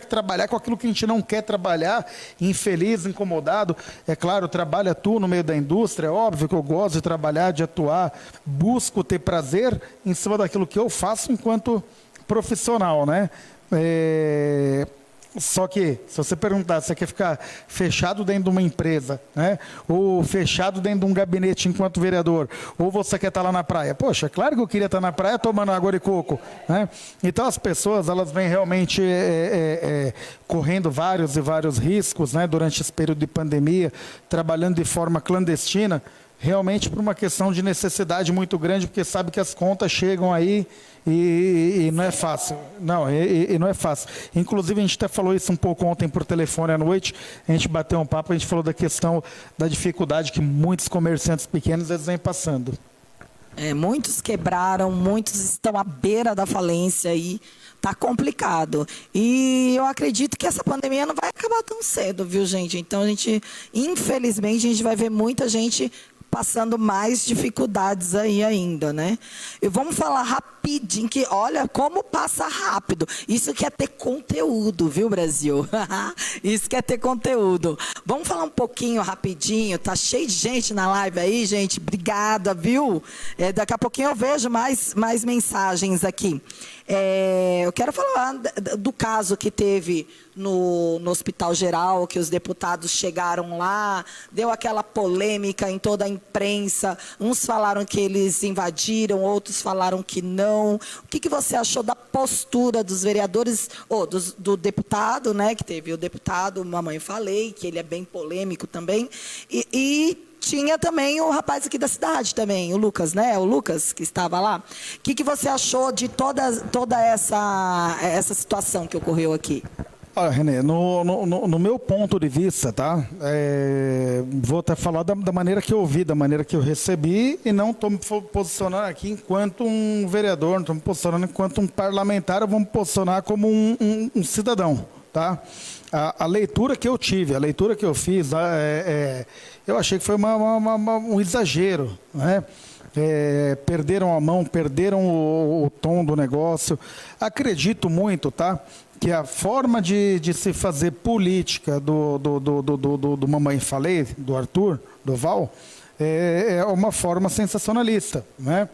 que trabalhar com aquilo que a gente não quer trabalhar, infeliz, incomodado, é claro, trabalho, atuo no meio da indústria, é óbvio que eu gosto de trabalhar, de atuar, busco ter prazer em cima daquilo que eu faço enquanto profissional, né? Só que, se você perguntar se você quer ficar fechado dentro de uma empresa, né? Ou fechado dentro de um gabinete enquanto vereador, ou você quer estar lá na praia, poxa, claro que eu queria estar na praia tomando água de coco, né? Então as pessoas, elas vêm realmente correndo vários e vários riscos, né? Durante esse período de pandemia, trabalhando de forma clandestina, realmente por uma questão de necessidade muito grande, porque sabe que as contas chegam aí e não é fácil. Não, e não é fácil. Inclusive, a gente até falou isso um pouco ontem por telefone à noite, a gente bateu um papo, a gente falou da questão da dificuldade que muitos comerciantes pequenos eles vêm passando.
Muitos quebraram, muitos estão à beira da falência e tá complicado. E eu acredito que essa pandemia não vai acabar tão cedo, viu, gente? Então, infelizmente, a gente vai ver muita gente passando mais dificuldades aí ainda, né? E vamos falar rapidinho, que olha como passa rápido. Isso que é ter conteúdo, viu, Brasil? Isso que é ter conteúdo. Vamos falar um pouquinho rapidinho, tá cheio de gente na live aí, gente, obrigada, viu? Daqui a pouquinho eu vejo mais mensagens aqui. Eu quero falar do caso que teve no Hospital Geral, que os deputados chegaram lá, deu aquela polêmica em toda a imprensa, uns falaram que eles invadiram, outros falaram que não. O que você achou da postura dos vereadores, do deputado, né, que teve o deputado Mamãe Falei, que ele é bem polêmico também, e tinha também o rapaz aqui da cidade também, o Lucas, né? O Lucas que estava lá. O que você achou de toda essa situação que ocorreu aqui?
Olha, Renê, no meu ponto de vista, tá? Vou até falar da maneira que eu ouvi, da maneira que eu recebi, e não estou me posicionando aqui enquanto um vereador, não estou me posicionando enquanto um parlamentar, eu vou me posicionar como um cidadão, tá? A leitura que eu tive, a leitura que eu fiz, eu achei que foi um exagero, né? Perderam a mão, perderam o tom do negócio. Acredito muito, tá? Que a forma de se fazer política do Mamãe Falei, do Arthur, do Val, é uma forma sensacionalista, né?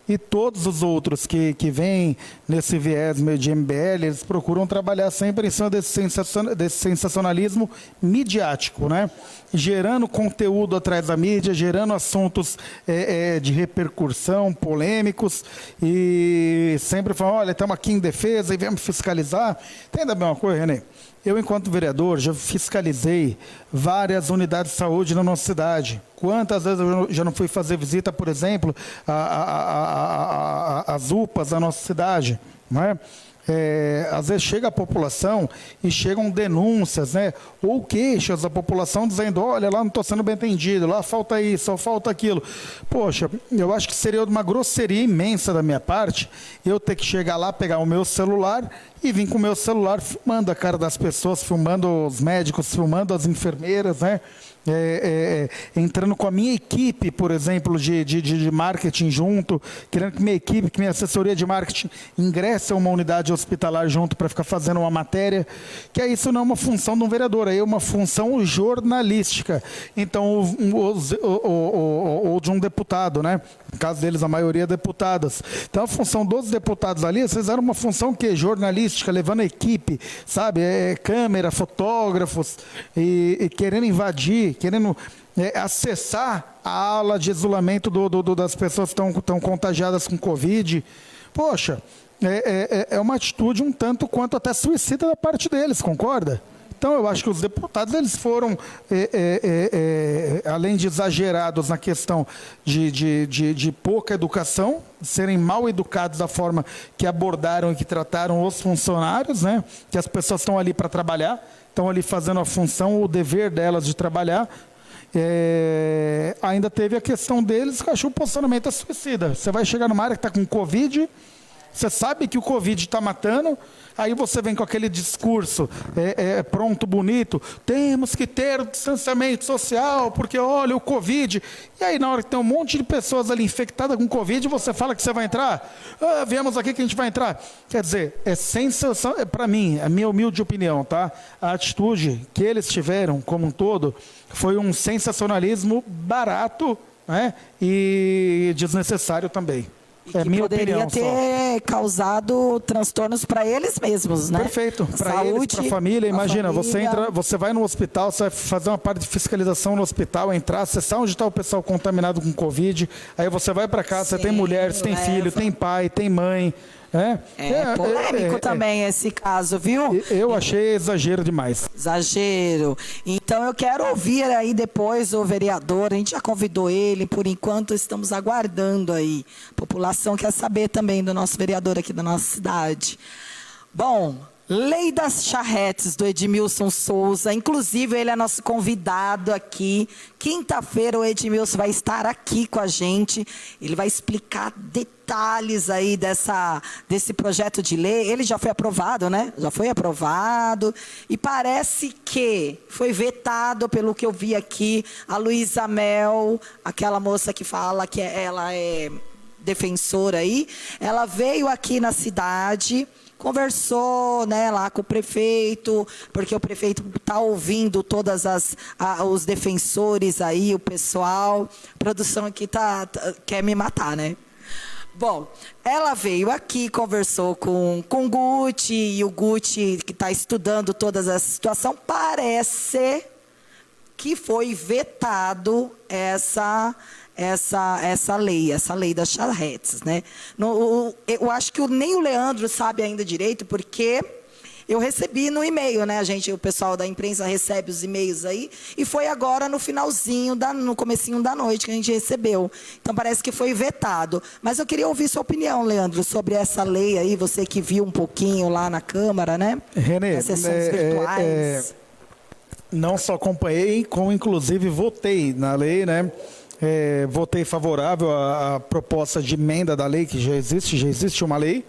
E todos os outros que vêm nesse viés meio de MBL, eles procuram trabalhar sempre em cima desse sensacionalismo midiático, né? Gerando conteúdo atrás da mídia, gerando assuntos de repercussão, polêmicos, e sempre falam, olha, estamos aqui em defesa e viemos fiscalizar. Entenda bem uma coisa, Renê? Eu, enquanto vereador, já fiscalizei várias unidades de saúde na nossa cidade. Quantas vezes eu já não fui fazer visita, por exemplo, às UPAs da nossa cidade, não é? Às vezes chega a população e chegam denúncias, né, ou queixas da população dizendo, olha, lá não estou sendo bem entendido, lá falta isso, ou falta aquilo. Poxa, eu acho que seria uma grosseria imensa da minha parte eu ter que chegar lá, pegar o meu celular e vir com o meu celular filmando a cara das pessoas, filmando os médicos, filmando as enfermeiras, né? Entrando com a minha equipe, por exemplo, de marketing junto, querendo que minha equipe, que minha assessoria de marketing ingresse a uma unidade hospitalar junto para ficar fazendo uma matéria, que isso não é uma função de um vereador, é uma função jornalística, então, ou de um deputado, né? No caso deles, a maioria deputadas. Então, a função dos deputados ali, eles fizeram uma função que jornalística, levando a equipe, sabe? Câmera, fotógrafos, e querendo invadir, querendo acessar a ala de isolamento das pessoas que estão contagiadas com Covid. Poxa, é uma atitude um tanto quanto até suicida da parte deles, concorda? Então, eu acho que os deputados, eles foram, além de exagerados na questão de pouca educação, serem mal educados da forma que abordaram e que trataram os funcionários, né? Que as pessoas estão ali para trabalhar, estão ali fazendo a função, o dever delas de trabalhar. Ainda teve a questão deles, que eu acho que o posicionamento é suicida. Você vai chegar numa área que está com Covid, você sabe que o Covid está matando, aí você vem com aquele discurso pronto, bonito, temos que ter o distanciamento social, porque olha o Covid. E aí na hora que tem um monte de pessoas ali infectadas com Covid, você fala que você vai entrar? Viemos aqui que a gente vai entrar. Quer dizer, é sensação, para mim, a minha humilde opinião, tá? A atitude que eles tiveram como um todo foi um sensacionalismo barato, né? E desnecessário também.
E que poderia ter causado transtornos para eles mesmos, né?
Perfeito. Para eles, para a família. Imagina, você vai no hospital, você vai fazer uma parte de fiscalização no hospital, entrar, acessar onde está o pessoal contaminado com Covid, aí você vai para casa, você tem mulher, você tem filho, tem pai, tem mãe.
É polêmico também esse caso, viu?
Eu achei exagero demais.
Exagero. Então eu quero ouvir aí depois o vereador, a gente já convidou ele, por enquanto estamos aguardando aí. A população quer saber também do nosso vereador aqui da nossa cidade. Bom, Lei das Charretes, do Edmilson Souza. Inclusive, ele é nosso convidado aqui. Quinta-feira, o Edmilson vai estar aqui com a gente. Ele vai explicar detalhes aí desse projeto de lei. Ele já foi aprovado, né? Já foi aprovado. E parece que foi vetado, pelo que eu vi aqui, a Luísa Mel, aquela moça que fala que ela é defensora aí. Ela veio aqui na cidade, conversou, né, lá com o prefeito, porque o prefeito está ouvindo todas os defensores aí, o pessoal. A produção aqui quer me matar, né? Bom, ela veio aqui, conversou com o Guti, e o Guti, que está estudando toda essa situação, parece que foi vetado essa lei das charretes, né? Eu acho que nem o Leandro sabe ainda direito, porque eu recebi no e-mail, né? O pessoal da imprensa recebe os e-mails aí, e foi agora no finalzinho, no comecinho da noite que a gente recebeu. Então parece que foi vetado. Mas eu queria ouvir sua opinião, Leandro, sobre essa lei aí, você que viu um pouquinho lá na Câmara, né?
Renê,
as sessões virtuais.
Não só acompanhei, como inclusive votei na lei, né? Votei favorável à proposta de emenda da lei, que já existe uma lei.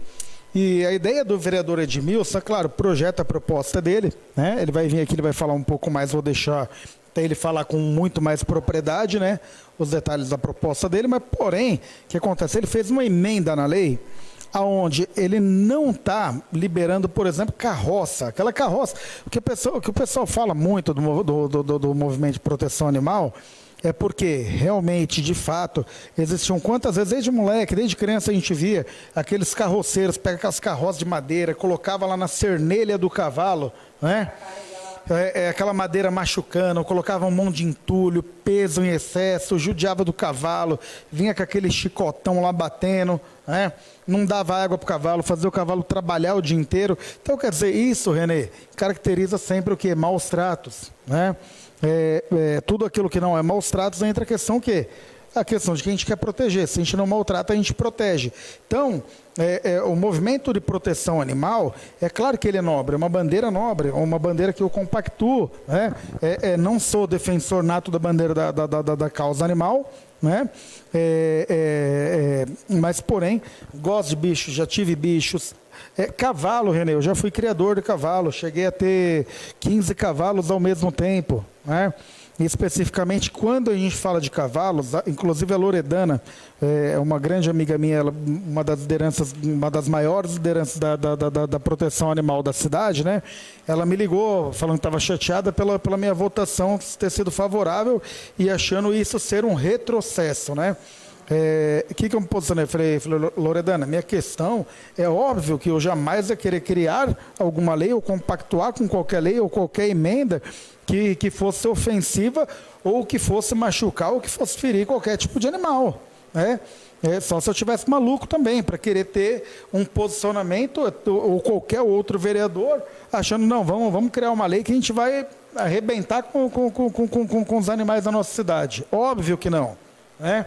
E a ideia do vereador Edmilson, claro, projeta a proposta dele, né? Ele vai vir aqui, ele vai falar um pouco mais, vou deixar até ele falar com muito mais propriedade, né? Os detalhes da proposta dele, mas porém, o que acontece? Ele fez uma emenda na lei, aonde ele não está liberando, por exemplo, carroça, aquela carroça, o que o pessoal fala muito do movimento de proteção animal, é porque realmente, de fato, existiam quantas vezes, desde moleque, desde criança a gente via aqueles carroceiros, pega aquelas carroças de madeira, colocava lá na cernelha do cavalo, né? Aquela madeira machucando, colocava um monte de entulho, peso em excesso, judiava do cavalo, vinha com aquele chicotão lá batendo, né? Não dava água para o cavalo, fazia o cavalo trabalhar o dia inteiro. Então, quer dizer, isso, Renê, caracteriza sempre o quê? Maus tratos, né? Tudo aquilo que não é maus tratos, entra a questão que a questão de que a gente quer proteger. Se a gente não maltrata, a gente protege. Então, o movimento de proteção animal, é claro que ele é nobre, é uma bandeira nobre, uma bandeira que eu compactuo, né? Não sou defensor nato da bandeira da causa animal, né? Mas, porém, gosto de bichos, já tive bichos. Cavalo, Renê, eu já fui criador de cavalo, cheguei a ter 15 cavalos ao mesmo tempo, né? E especificamente, quando a gente fala de cavalos, inclusive a Loredana, é uma grande amiga minha, ela, uma das maiores lideranças da proteção animal da cidade, né? Ela me ligou falando que estava chateada pela minha votação ter sido favorável e achando isso ser um retrocesso, né? O que eu me posicionei? Falei, Loredana, minha questão é óbvio que eu jamais ia querer criar alguma lei ou compactuar com qualquer lei ou qualquer emenda que fosse ofensiva ou que fosse machucar ou que fosse ferir qualquer tipo de animal, né? Só se eu tivesse maluco também, para querer ter um posicionamento, ou qualquer outro vereador, achando, não, vamos criar uma lei que a gente vai arrebentar com os animais da nossa cidade. Óbvio que não, né?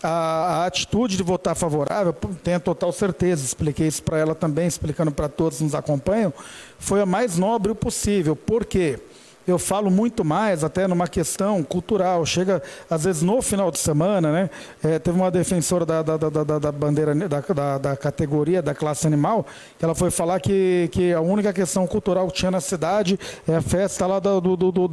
A atitude de votar favorável, tenho total certeza, expliquei isso para ela também, explicando para todos que nos acompanham, foi a mais nobre possível. Por quê? Eu falo muito mais até numa questão cultural. Chega, às vezes, no final de semana, né? Teve uma defensora da bandeira, da categoria, da classe animal, que ela foi falar que a única questão cultural que tinha na cidade é a festa lá da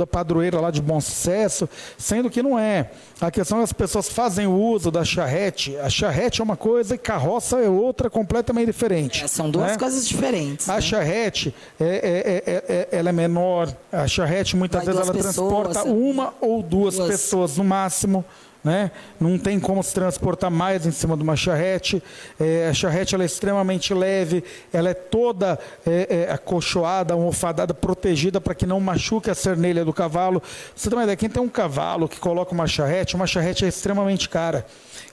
padroeira lá de Bom Sucesso, sendo que não é. A questão é que as pessoas fazem o uso da charrete. A charrete é uma coisa e carroça é outra completamente diferente.
São duas coisas diferentes.
A charrete, ela é menor. A charrete, muitas vezes, ela transporta uma ou duas pessoas no máximo, né? Não tem como se transportar mais em cima de uma charrete. A charrete, ela é extremamente leve, ela é toda acolchoada, almofadada, protegida para que não machuque a cernelha do cavalo. Você tem uma ideia, quem tem um cavalo que coloca uma charrete é extremamente cara.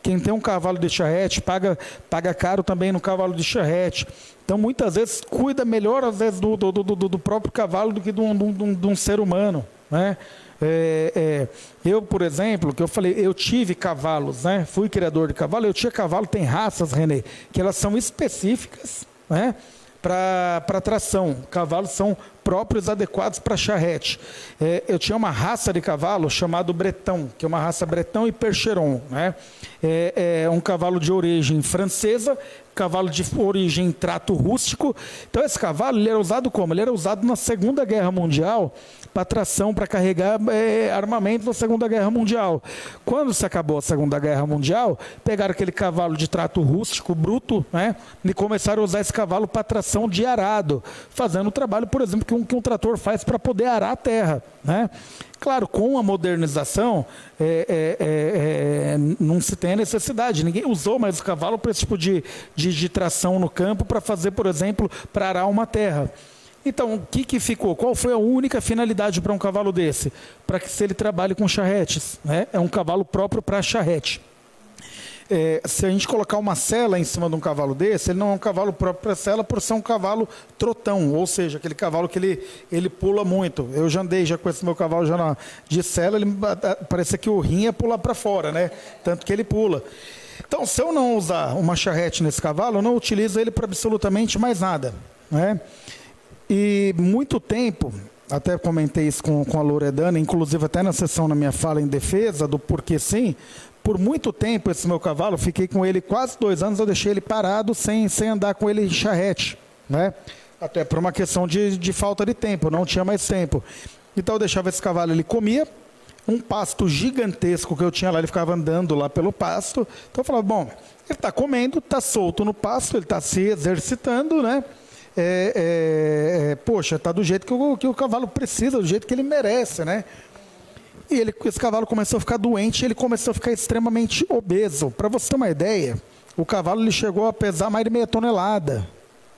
Quem tem um cavalo de charrete paga caro também no cavalo de charrete. Então, muitas vezes, cuida melhor, às vezes, do próprio cavalo do que de um ser humano, né? Eu, por exemplo, que eu falei, eu tive cavalos, né? Fui criador de cavalo, eu tinha cavalo, tem raças, Renê, que elas são específicas, né? Para tração. Cavalos são próprios, adequados para charrete. Eu tinha uma raça de cavalo chamado Bretão, que é uma raça Bretão e Percheron, né? É um cavalo de origem francesa, cavalo de origem trato rústico. Então, esse cavalo, ele era usado como? Ele era usado na Segunda Guerra Mundial para tração, para carregar armamento na Segunda Guerra Mundial. Quando se acabou a Segunda Guerra Mundial, pegaram aquele cavalo de trato rústico, bruto, né? E começaram a usar esse cavalo para tração de arado, fazendo o trabalho, por exemplo, que um trator faz para poder arar a terra, né? Claro, com a modernização, não se tem a necessidade. Ninguém usou mais o cavalo para esse tipo de tração no campo para fazer, por exemplo, para arar uma terra. Então, o que ficou? Qual foi a única finalidade para um cavalo desse? Para que se ele trabalhe com charretes, né? É um cavalo próprio para charrete. Se a gente colocar uma sela em cima de um cavalo desse, ele não é um cavalo próprio para sela por ser um cavalo trotão, ou seja, aquele cavalo que ele pula muito. Eu já andei com esse meu cavalo já de sela, parece que o rim ia pular para fora, né? Tanto que ele pula. Então, se eu não usar uma charrete nesse cavalo, eu não utilizo ele para absolutamente mais nada, né? E muito tempo, até comentei isso com a Loredana, inclusive até na sessão, na minha fala em defesa do porquê sim, por muito tempo esse meu cavalo, fiquei com ele quase 2 anos, eu deixei ele parado sem andar com ele em charrete, né? Até por uma questão de falta de tempo, não tinha mais tempo. Então eu deixava esse cavalo, ele comia, um pasto gigantesco que eu tinha lá, ele ficava andando lá pelo pasto. Então eu falava, bom, ele está comendo, está solto no pasto, ele está se exercitando, né? Poxa, está do jeito que o cavalo precisa, do jeito que ele merece, né? E esse cavalo começou a ficar doente, ele começou a ficar extremamente obeso. Para você ter uma ideia, o cavalo ele chegou a pesar mais de meia tonelada.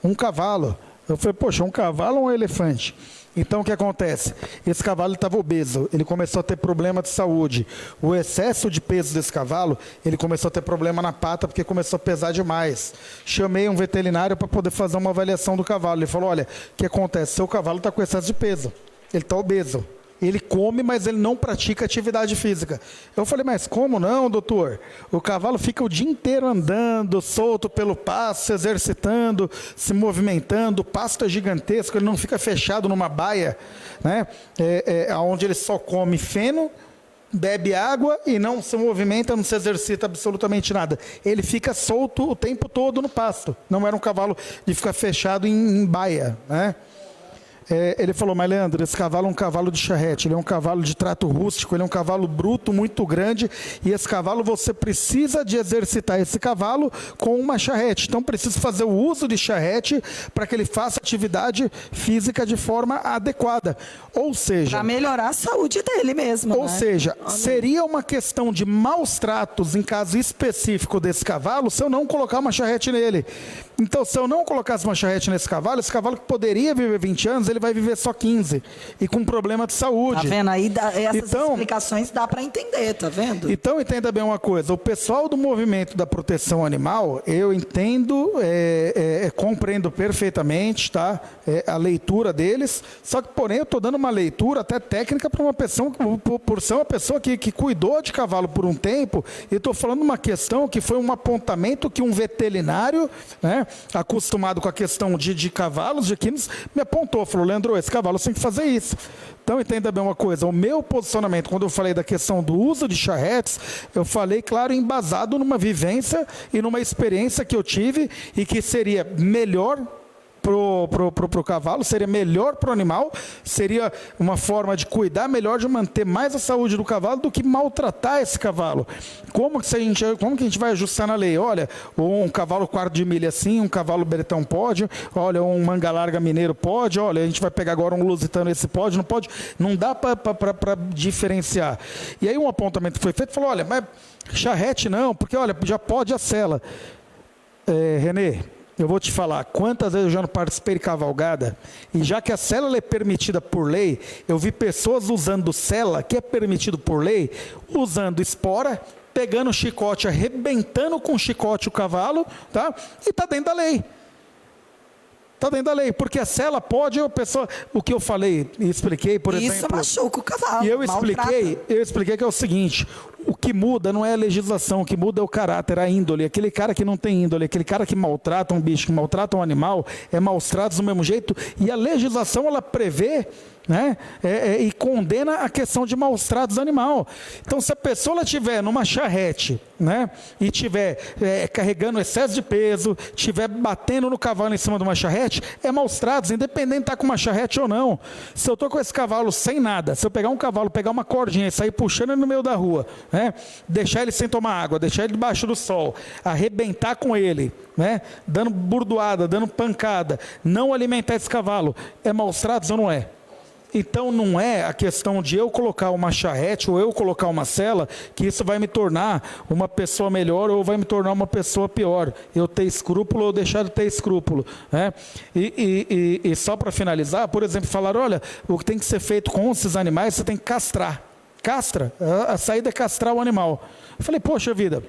Um cavalo. Eu falei, poxa, um cavalo ou um elefante? Então, o que acontece? Esse cavalo estava obeso, ele começou a ter problema de saúde. O excesso de peso desse cavalo, ele começou a ter problema na pata, porque começou a pesar demais. Chamei um veterinário para poder fazer uma avaliação do cavalo. Ele falou, olha, o que acontece? Seu cavalo está com excesso de peso, ele está obeso. Ele come, mas ele não pratica atividade física. Eu falei, mas como não, doutor? O cavalo fica o dia inteiro andando, solto pelo pasto, se exercitando, se movimentando. O pasto é gigantesco, ele não fica fechado numa baia, né? Onde ele só come feno, bebe água e não se movimenta, não se exercita absolutamente nada. Ele fica solto o tempo todo no pasto. Não era um cavalo de ficar fechado em baia, né? Ele falou, mas Leandro, esse cavalo é um cavalo de charrete, ele é um cavalo de trato rústico, ele é um cavalo bruto, muito grande, e esse cavalo você precisa de exercitar esse cavalo com uma charrete. Então precisa fazer o uso de charrete para que ele faça atividade física de forma adequada. Ou seja...
Para melhorar a saúde dele mesmo.
Ou seja, seria uma questão de maus tratos em caso específico desse cavalo se eu não colocar uma charrete nele. Então, se eu não colocasse uma charrete nesse cavalo, esse cavalo que poderia viver 20 anos, ele vai viver só 15. E com problema de saúde.
Tá vendo? Aí essas explicações dá para entender, tá vendo?
Então, entenda bem uma coisa. O pessoal do movimento da proteção animal, eu entendo, compreendo perfeitamente, tá? A leitura deles. Só que, porém, eu estou dando uma leitura até técnica para uma pessoa, por ser uma pessoa que cuidou de cavalo por um tempo. E estou falando uma questão que foi um apontamento que um veterinário, né, acostumado com a questão de cavalos, de equinos, me apontou, falou, Leandro, esse cavalo tem que fazer isso. Então, entenda bem uma coisa, o meu posicionamento, quando eu falei da questão do uso de charretes, eu falei, claro, embasado numa vivência e numa experiência que eu tive e que seria melhor pro cavalo, seria melhor pro animal, seria uma forma de cuidar melhor, de manter mais a saúde do cavalo do que maltratar esse cavalo. Como que a gente vai ajustar na lei? Olha, um cavalo quarto de milha sim, um cavalo bretão pode, olha, um manga larga mineiro pode, olha, a gente vai pegar agora um lusitano, esse pode, não pode, não dá para diferenciar. E aí um apontamento foi feito, falou, olha, mas charrete não, porque olha, já pode a sela. Renê, eu vou te falar, quantas vezes eu já não participei de cavalgada, e já que a sela é permitida por lei, eu vi pessoas usando sela, que é permitido por lei, usando espora, pegando o chicote, arrebentando com o chicote o cavalo, tá? E está dentro da lei. Está dentro da lei, porque a sela pode, o que eu falei e expliquei, por exemplo...
Isso machuca o cavalo,
E eu expliquei que é o seguinte, o que muda não é a legislação, o que muda é o caráter, a índole. Aquele cara que não tem índole, aquele cara que maltrata um bicho, que maltrata um animal, é maus tratos do mesmo jeito, e a legislação, ela prevê, né, e condena a questão de maus tratos animal. Então, se a pessoa estiver numa charrete, né, e estiver carregando excesso de peso, estiver batendo no cavalo em cima de uma charrete, é maus tratos, independente de estar com uma charrete ou não. Se eu estou com esse cavalo sem nada, se eu pegar um cavalo, pegar uma cordinha e sair puxando ele no meio da rua, né, deixar ele sem tomar água, deixar ele debaixo do sol, arrebentar com ele, né, dando burdoada, dando pancada, não alimentar esse cavalo, é maus tratos ou não é? Então não é a questão de eu colocar uma charrete ou eu colocar uma sela que isso vai me tornar uma pessoa melhor ou vai me tornar uma pessoa pior. Eu ter escrúpulo ou deixar de ter escrúpulo, né? E só para finalizar, por exemplo, falaram, olha, o que tem que ser feito com esses animais, você tem que castrar. Castra, a saída é castrar o animal. Eu falei, poxa vida...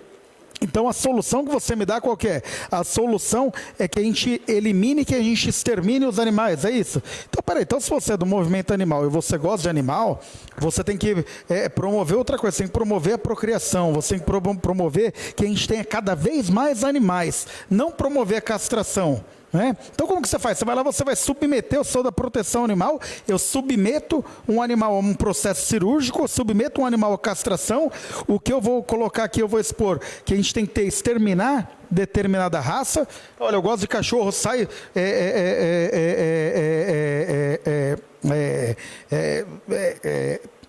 Então a solução que você me dá qual que é? A solução é que a gente elimine, que a gente extermine os animais, é isso? Então peraí, então se você é do movimento animal e você gosta de animal, você tem que promover outra coisa, você tem que promover a procriação, você tem que promover que a gente tenha cada vez mais animais, não promover a castração. Né? Então como que você faz? Você vai lá, você vai submeter, eu sou da proteção animal, eu submeto um animal a um processo cirúrgico, eu submeto um animal à castração, o que eu vou colocar aqui, eu vou expor que a gente tem que exterminar determinada raça. Olha, eu gosto de cachorro, sai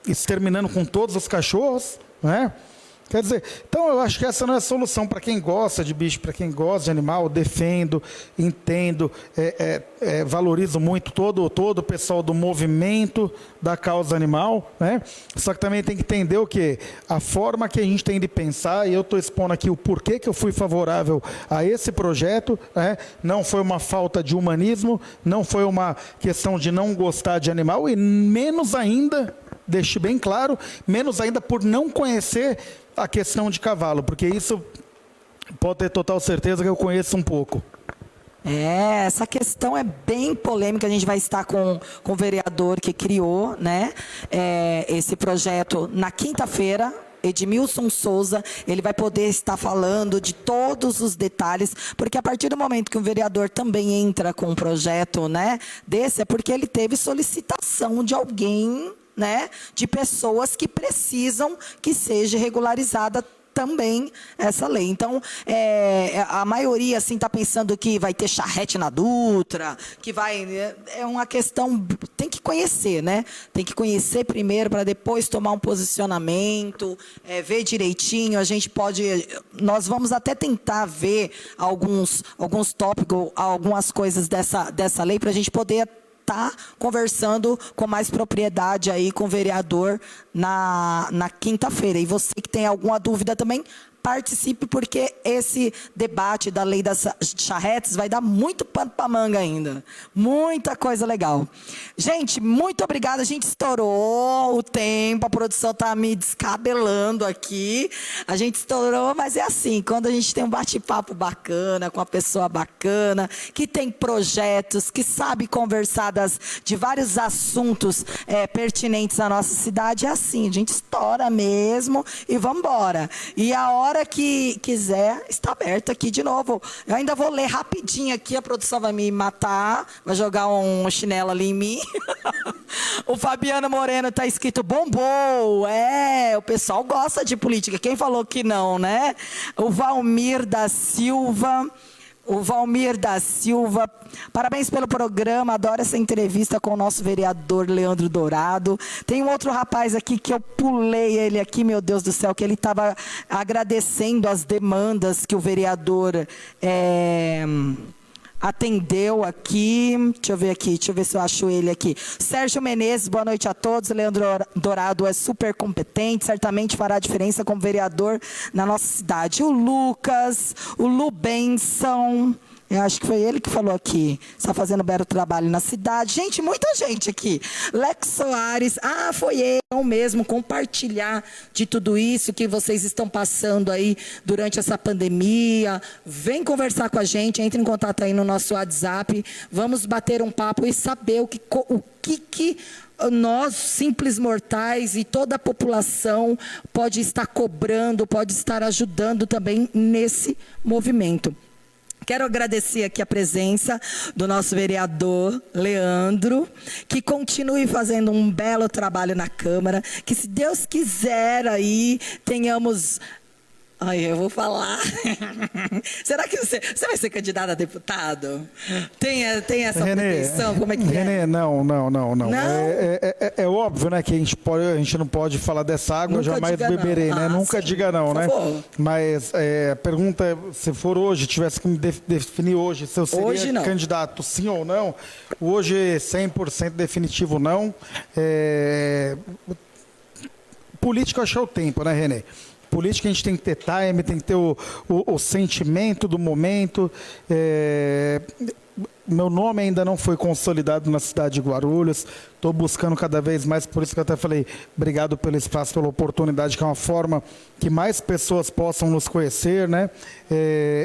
exterminando com todos os cachorros, né? Quer dizer, então eu acho que essa não é a solução para quem gosta de bicho, para quem gosta de animal. Defendo, entendo, valorizo muito todo o pessoal do movimento da causa animal, né? Só que também tem que entender o quê? A forma que a gente tem de pensar, e eu estou expondo aqui o porquê que eu fui favorável a esse projeto, né? Não foi uma falta de humanismo, não foi uma questão de não gostar de animal, e menos ainda, deixe bem claro, menos ainda por não conhecer a questão de cavalo, porque isso pode ter total certeza que eu conheço um pouco.
Essa questão é bem polêmica. A gente vai estar com o vereador que criou, né, esse projeto na quinta-feira, Edmilson Souza. Ele vai poder estar falando de todos os detalhes, porque a partir do momento que o vereador também entra com um projeto, né, desse, é porque ele teve solicitação de alguém, né, de pessoas que precisam que seja regularizada também essa lei. Então, a maioria assim está pensando que vai ter charrete na Dutra, que vai... É uma questão... Tem que conhecer, né? Tem que conhecer primeiro para depois tomar um posicionamento, ver direitinho. A gente pode... Nós vamos até tentar ver alguns tópicos, algumas coisas dessa lei para a gente poder conversando com mais propriedade aí com o vereador na quinta-feira. E você que tem alguma dúvida também, participe, porque esse debate da lei das charretes vai dar muito pano para manga ainda. Muita coisa legal. Gente, muito obrigada. A gente estourou o tempo, a produção está me descabelando aqui. A gente estourou, mas é assim, quando a gente tem um bate-papo bacana, com uma pessoa bacana, que tem projetos, que sabe conversar de vários assuntos pertinentes à nossa cidade, é assim, a gente estoura mesmo e vamos embora. E a hora que quiser, está aberto aqui de novo. Eu ainda vou ler rapidinho aqui, a produção vai me matar, vai jogar um chinelo ali em mim. O Fabiano Moreno está escrito bombou. O pessoal gosta de política. Quem falou que não, né? O Valmir da Silva, parabéns pelo programa, adoro essa entrevista com o nosso vereador Leandro Dourado. Tem um outro rapaz aqui que eu pulei ele aqui, meu Deus do céu, que ele estava agradecendo as demandas que o vereador atendeu aqui. Deixa eu ver se eu acho ele aqui. Sérgio Menezes, boa noite a todos. Leandro Dourado é super competente, certamente fará diferença como vereador na nossa cidade. O Lucas, o Lu Benson, eu acho que foi ele que falou aqui, está fazendo um belo trabalho na cidade. Gente, muita gente aqui. Lex Soares, foi eu mesmo, compartilhar de tudo isso que vocês estão passando aí durante essa pandemia. Vem conversar com a gente, entre em contato aí no nosso WhatsApp. Vamos bater um papo e saber o que nós, simples mortais, e toda a população pode estar cobrando, pode estar ajudando também nesse movimento. Quero agradecer aqui a presença do nosso vereador Leandro, que continue fazendo um belo trabalho na Câmara, que, se Deus quiser, aí tenhamos... eu vou falar. Será que você vai ser candidato a deputado? Tem essa pretensão? Como é que
Renê, não.
Não?
É óbvio, né, que a gente não pode falar dessa água,
Nunca
jamais beberei, né? Nunca
sim,
diga não, né?
Favor.
Mas a pergunta é, se for hoje, tivesse que me definir hoje, se eu seria candidato, sim ou não, hoje 100% definitivo não. Política, eu acho que é o tempo, né, Renê? Política, a gente tem que ter time, tem que ter o sentimento do momento. Meu nome ainda não foi consolidado na cidade de Guarulhos. Estou buscando cada vez mais, por isso que eu até falei, obrigado pelo espaço, pela oportunidade, que é uma forma que mais pessoas possam nos conhecer, né?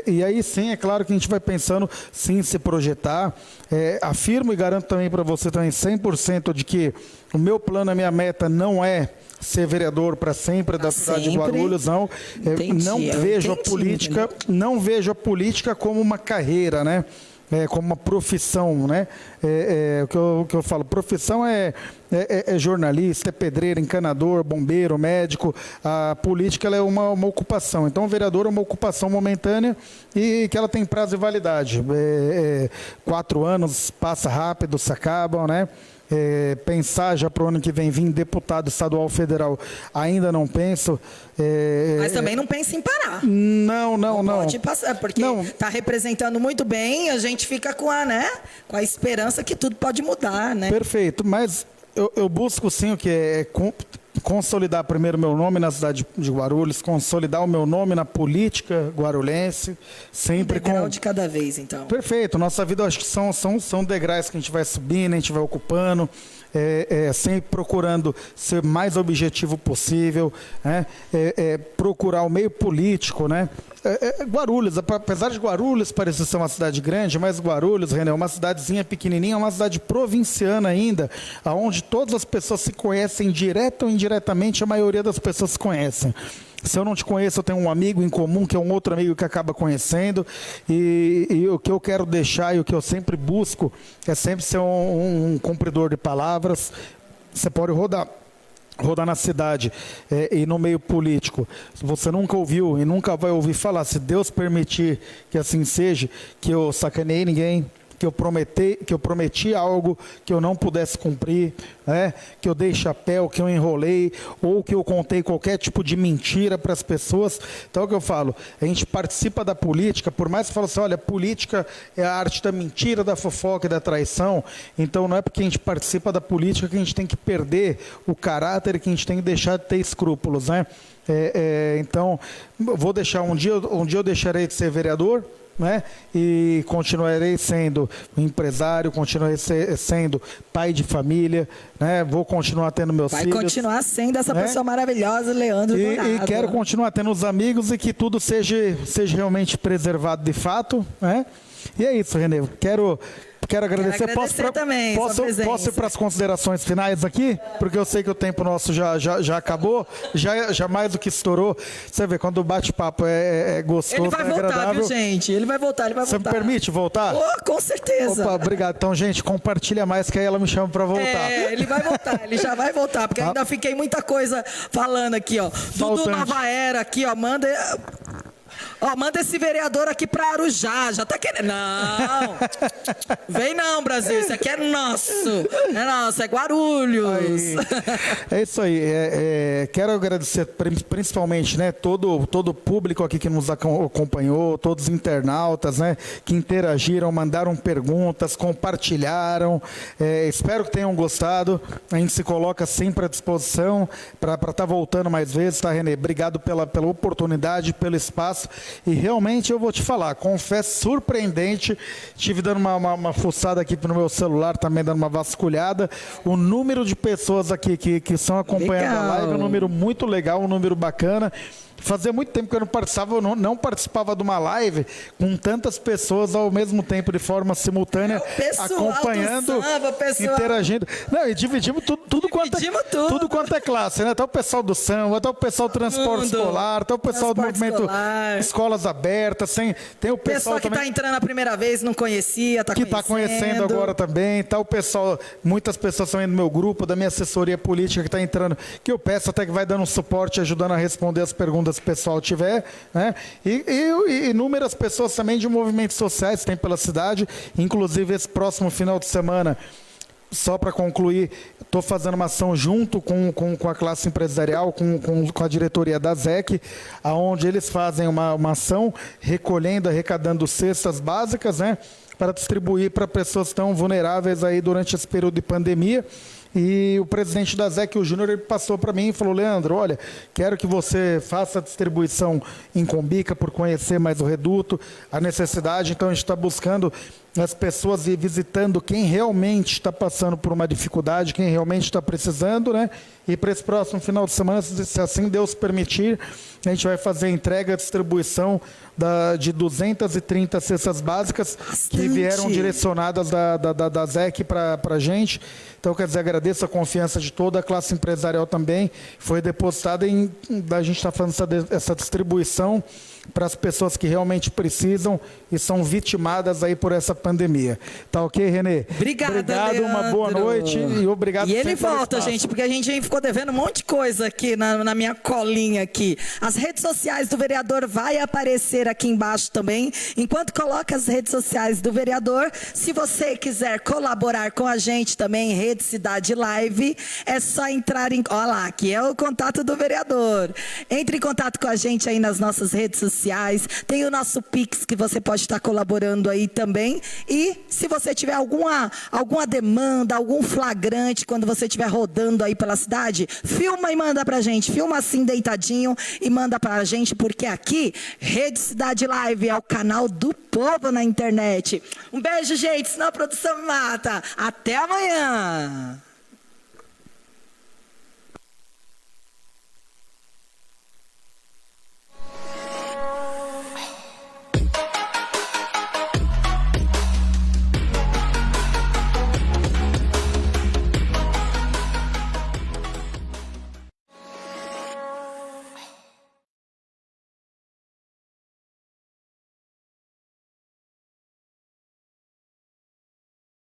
E aí sim, é claro que a gente vai pensando, sim, se projetar. Afirmo e garanto também para você também 100% de que o meu plano, a minha meta não é ser vereador para sempre da cidade de Guarulhos, não. Não vejo a política como uma carreira, né? Como uma profissão, né? O que eu falo, profissão é jornalista, é pedreiro, encanador, bombeiro, médico. A política, ela é uma ocupação. Então, o vereador é uma ocupação momentânea e que ela tem prazo de validade. 4 anos, passa rápido, se acabam, né? pensar já para o ano que vem vir deputado estadual federal, ainda não penso.
Mas também não pensa em parar.
Não.
Pode passar, porque está representando muito bem, a gente fica com a esperança que tudo pode mudar, né?
Perfeito, mas eu busco sim o que é consolidar primeiro meu nome na cidade de Guarulhos, consolidar o meu nome na política guarulhense, sempre
degrau de cada vez, então.
Perfeito, nossa vida eu acho que são degraus que a gente vai subindo, a gente vai ocupando, sempre procurando ser mais objetivo possível, né? Procurar o meio político, né? Guarulhos, apesar de Guarulhos parecer ser uma cidade grande, mas Guarulhos, René, é uma cidadezinha pequenininha, uma cidade provinciana ainda, onde todas as pessoas se conhecem direta ou indiretamente, a maioria das pessoas se conhecem. Se eu não te conheço, eu tenho um amigo em comum, que é um outro amigo que acaba conhecendo, e o que eu quero deixar e o que eu sempre busco é sempre ser um cumpridor de palavras. Você pode rodar na cidade e no meio político. Você nunca ouviu e nunca vai ouvir falar, se Deus permitir que assim seja, que eu sacaneei ninguém, que eu prometi algo que eu não pudesse cumprir, né? Que eu dei chapéu, que eu enrolei, ou que eu contei qualquer tipo de mentira para as pessoas. Então é o que eu falo, a gente participa da política, por mais que fale assim, olha, política é a arte da mentira, da fofoca e da traição, então não é porque a gente participa da política que a gente tem que perder o caráter, que a gente tem que deixar de ter escrúpulos, né? Então, vou deixar um dia eu deixarei de ser vereador, né? E continuarei sendo empresário, continuarei sendo pai de família, né? Vou continuar tendo meus filhos.
Vai continuar sendo essa pessoa maravilhosa, Leandro Dourado.
E quero continuar tendo os amigos e que tudo seja realmente preservado de fato, né? E é isso, Renê. Quero agradecer. Posso ir para as considerações finais aqui? Porque eu sei que o tempo nosso já acabou, já mais do que estourou. Você vê, quando o bate-papo é gostoso,
ele vai voltar,
agradável.
Viu, gente? Ele vai voltar.
Você me permite voltar?
Com certeza.
Opa, obrigado. Então, gente, compartilha mais que aí ela me chama para voltar.
Ele vai voltar, ele já vai voltar, porque ainda fiquei muita coisa falando aqui, ó. Dudu Navaera aqui, ó, manda esse vereador aqui pra Arujá, já tá querendo. Não, vem não, Brasil, isso aqui é nosso. É nosso, é Guarulhos.
É isso aí, quero agradecer principalmente, né, todo o público aqui que nos acompanhou, todos os internautas, né, que interagiram, mandaram perguntas, compartilharam, espero que tenham gostado, a gente se coloca sempre à disposição para estar voltando mais vezes, tá, Renê? Obrigado pela oportunidade, pelo espaço. E realmente eu vou te falar, confesso, surpreendente, estive dando uma fuçada aqui no meu celular, também dando uma vasculhada, o número de pessoas aqui que estão acompanhando a live, um número muito legal, um número bacana. Fazia muito tempo que eu não participava de uma live com tantas pessoas ao mesmo tempo, de forma simultânea, acompanhando, interagindo. Não, e dividimos tudo quanto é classe, né? Tá o pessoal do samba, tá o pessoal do transporte escolar, tá o pessoal do movimento escolas abertas, tem o pessoal
que está entrando a primeira vez, não conhecia,
que está conhecendo agora também, tá o pessoal, muitas pessoas também do meu grupo, da minha assessoria política que está entrando, que eu peço até que vai dando um suporte, ajudando a responder as perguntas que o pessoal tiver, né? E inúmeras pessoas também de movimentos sociais tem pela cidade, inclusive esse próximo final de semana, só para concluir, estou fazendo uma ação junto com a classe empresarial, com a diretoria da ZEC, onde eles fazem uma ação arrecadando cestas básicas, né, para distribuir para pessoas tão vulneráveis aí durante esse período de pandemia. E o presidente da ZEC, o Júnior, ele passou para mim e falou, Leandro, olha, quero que você faça a distribuição em Combica por conhecer mais o reduto, a necessidade. Então, a gente está buscando as pessoas ir visitando quem realmente está passando por uma dificuldade, quem realmente está precisando, né? E para esse próximo final de semana, se assim Deus permitir, a gente vai fazer a entrega, a distribuição de 230 cestas básicas que vieram direcionadas da ZEC para a gente. Então, quer dizer, agradeço a confiança de toda a classe empresarial também. Foi depositada a gente está fazendo essa distribuição para as pessoas que realmente precisam e são vitimadas aí por essa pandemia. Tá ok, Renê?
Obrigada,
obrigado,
Leandro.
uma boa noite e obrigado
E ele
sempre pelo
volta,
espaço.
gente, porque a gente ficou devendo um monte de coisa aqui na minha colinha aqui. As redes sociais do vereador vai aparecer aqui embaixo também. Enquanto coloca as redes sociais do vereador, se você quiser colaborar com a gente também, Rede Cidade Live, é só entrar em... Olha lá, aqui é o contato do vereador. Entre em contato com a gente aí nas nossas redes sociais. Tem o nosso Pix, que você pode estar colaborando aí também. E se você tiver alguma demanda, algum flagrante, quando você estiver rodando aí pela cidade, filma e manda pra gente. Filma assim, deitadinho, e manda pra gente, porque aqui, Rede Cidade Live é o canal do povo na internet. Um beijo, gente, senão a produção me mata. Até amanhã!